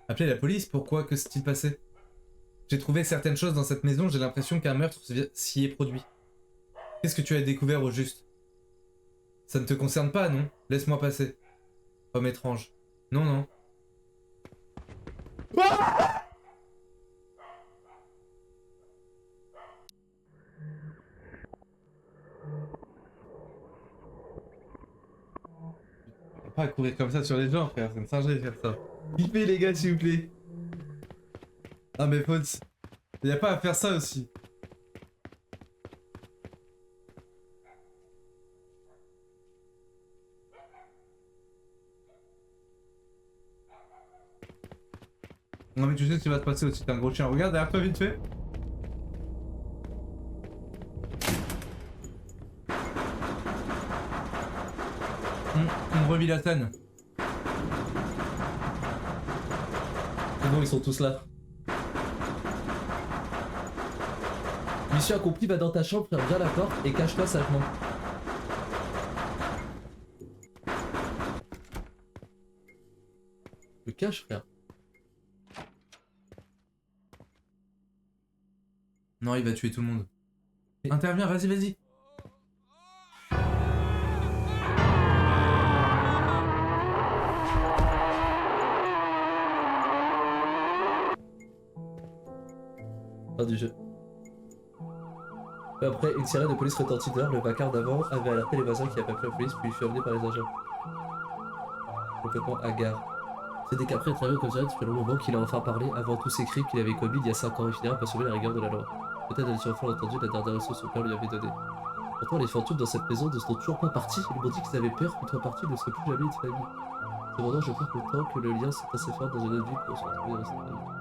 Appeler la police? Pourquoi? Que s'est-il passé? J'ai trouvé certaines choses dans cette maison, j'ai l'impression qu'un meurtre s'y est produit. Qu'est-ce que tu as découvert au juste? Ça ne te concerne pas, non? Laisse-moi passer. Homme étrange. Non, non. Pas à courir comme ça sur les gens, frère, c'est une singerie de faire ça. Kiffez les gars, s'il vous plaît. Ah mais potes, y a pas à faire ça aussi. Non mais tu sais ce qui va se passer aussi, t'es un gros chien. Regarde derrière toi vite fait. On revit la scène. C'est bon, ils sont tous là. Mission accomplie, va dans ta chambre, ferme bien la porte et cache-toi sagement. Le cache, frère. Non, il va tuer tout le monde. Interviens, vas-y, vas-y. Fin du jeu. Peu après, une sirène de police retentit dehors. Le vacarme d'avant avait alerté les voisins qui avaient appelé la police, puis fut amené par les agents. Complètement hagard. C'était qu'après être arrivé comme ça, depuis le moment qu'il a enfin parlé, avant tous ces crimes qu'il avait commis il y a 5 ans, et finira par sauver la rigueur de la loi. Peut-être a-t-il enfin entendu la dernière leçon que son père lui avait donnée. Pourtant, les fantômes dans cette maison ne sont toujours pas partis. Ils m'ont dit qu'ils avaient peur qu'une fois partis, ils ne seraient plus jamais une famille. Cependant, je crois qu'autant que le lien s'est assez fort dans une autre vie pour se retrouver dans cette famille.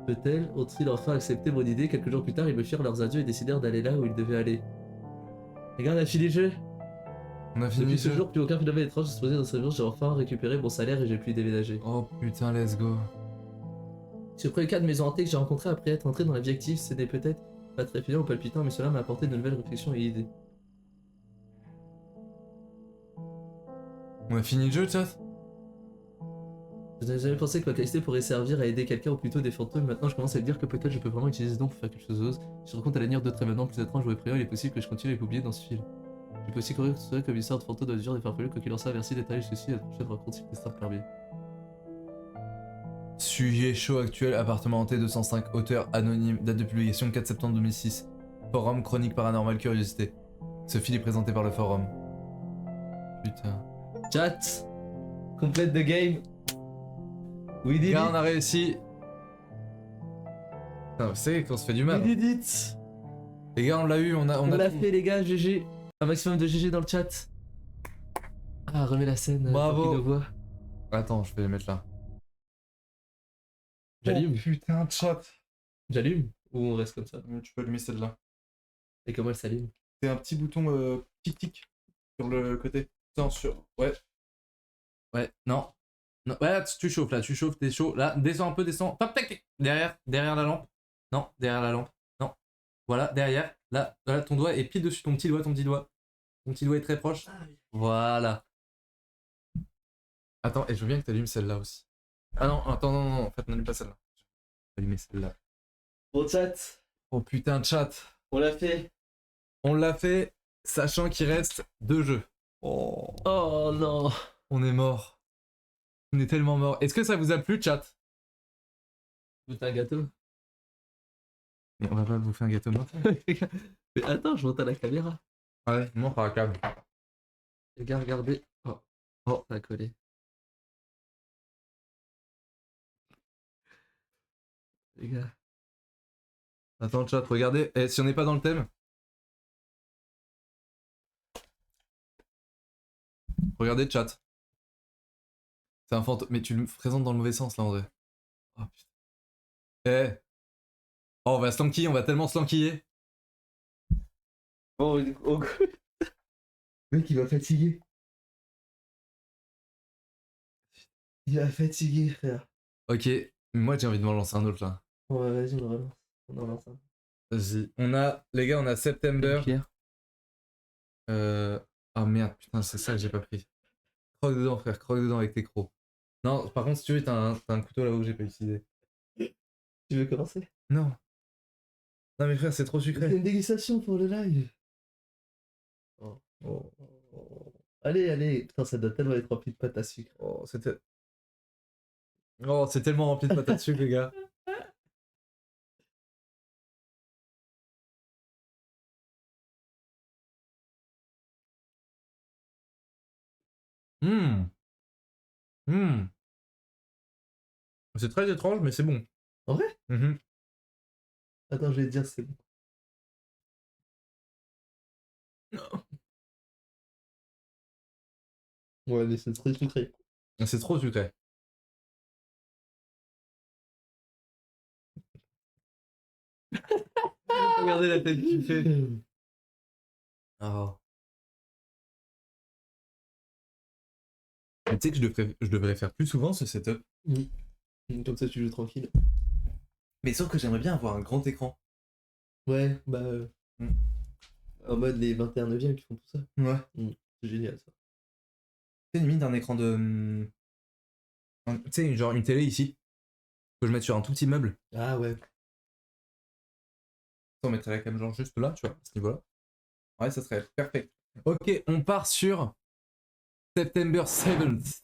Peut-être ont-ils enfin accepté mon idée? Quelques jours plus tard, ils me firent leurs adieux et décidèrent d'aller là où ils devaient aller. Regarde, on a fini le jeu. On a fini Depuis le ce jeu. jour, plus aucun phénomène étrange se posait dans sa vie. J'ai enfin récupéré mon salaire et j'ai pu déménager. Oh putain, let's go. Ce premier cas de maison hantée que j'ai rencontré après être entré dans la vie active, ce n'est peut-être pas très féminin ou palpitant, mais cela m'a apporté de nouvelles réflexions et idées. On a fini le jeu, chat? Je n'avais jamais pensé que ma qualité pourrait servir à aider quelqu'un ou plutôt des fantômes. Maintenant, je commence à me dire que peut-être je peux vraiment utiliser ce don pour faire quelque chose d'autre. Si je rencontre à l'avenir d'autres événements plus étranges ou effrayants, il est possible que je continue à les publier dans ce film. Je peux aussi courir que comme histoire de fantôme dans dur et farfelu, quoi qu'il en soit, merci d'étaler ceci à la prochaine rencontre si Destin permet. Sujet chaud actuel, appartement hanté 205, auteur anonyme, date de publication 4 septembre 2006. Forum chronique paranormale curiosité. Ce fil est présenté par le forum. Putain. Chat, complète the game. We did Gars, it. on a réussi. Putain, vous savez qu'on se fait du mal. We did it. Les gars, on l'a eu, on a On l'a tout. fait les gars, GG. Un maximum de GG dans le chat. Ah, remets la scène. Bravo. Pour qu'il le voit. Attends, je vais les mettre là. J'allume. Oh, putain, chat. J'allume ou on reste comme ça? Tu peux allumer celle-là. Et comment elle s'allume? C'est un petit bouton tic-tic sur le côté. Non, sur. Ouais. Ouais, non. Non. Ouais, là, tu chauffes, là, tu chauffes, t'es chaud. Là, descends un peu, descends. Top, tac, tac. Derrière la lampe. Non, derrière la lampe. Non. Voilà, derrière. Là, voilà, ton doigt est pile dessus, ton petit doigt, ton petit doigt. Ton petit doigt est très proche. Voilà. Attends, et je veux bien que t'allumes celle-là aussi. Ah non, attends, non, en fait, n'allume pas celle-là. Je vais allumer celle-là. Bon chat, Oh putain de chat. on l'a fait. On l'a fait, sachant qu'il reste 2 jeux. Oh. Oh non. On est mort. On est tellement mort. Est-ce que ça vous a plu, chat? Vous un gâteau? Mais on va pas bouffer un gâteau mort. Mais attends, je monte à la caméra. Ouais, non, par la câble. Les gars, regardez. Oh, oh, ça a collé. Les gars. Attends, chat, regardez. Eh, si on n'est pas dans le thème. Regardez le chat. C'est un fantôme. Mais tu le présentes dans le mauvais sens là, André. Oh putain. Eh. Oh, on va se lanquiller, on va tellement se lanquiller. Oh, mec, il va fatiguer. Il va fatiguer, frère. Ok, moi j'ai envie de m'en lancer un autre là. Ouais, vas-y, on relance. On en lance un. Vas-y. On a, les gars, on a September. Pierre. Ah merde, putain, c'est ça que j'ai pas pris. Croque dedans, frère, croque dedans avec tes crocs. Non, par contre, si tu veux, t'as un couteau là-haut que j'ai pas utilisé. Tu veux commencer? Non. Non, mais frère, c'est trop C'est sucré. une dégustation pour le live. Oh, oh, oh. Allez, allez. Putain, ça doit tellement être rempli de pâte à sucre. Oh, c'était. Oh, c'est tellement rempli de patates sucre, les gars. Hum. Hum. C'est très étrange, mais c'est bon. En vrai? Mhm. Attends, je vais te dire, c'est bon. Ouais, mais c'est très sucré. C'est trop sucré. Regardez la tête qu'il fait. Oh. Mais tu sais que je devrais faire plus souvent ce setup. Comme ça, tu joues tranquille. Mais sauf que j'aimerais bien avoir un grand écran. Ouais, bah. Mm. En mode les 21 e qui font tout ça. Ouais. C'est génial ça. C'est limite un écran de. Tu sais, genre une télé ici. Que je mette sur un tout petit meuble. Ah ouais. On mettrait la cam genre juste là, tu vois, à ce niveau-là. Ouais, ça serait perfect. Ok, on part sur September 7th.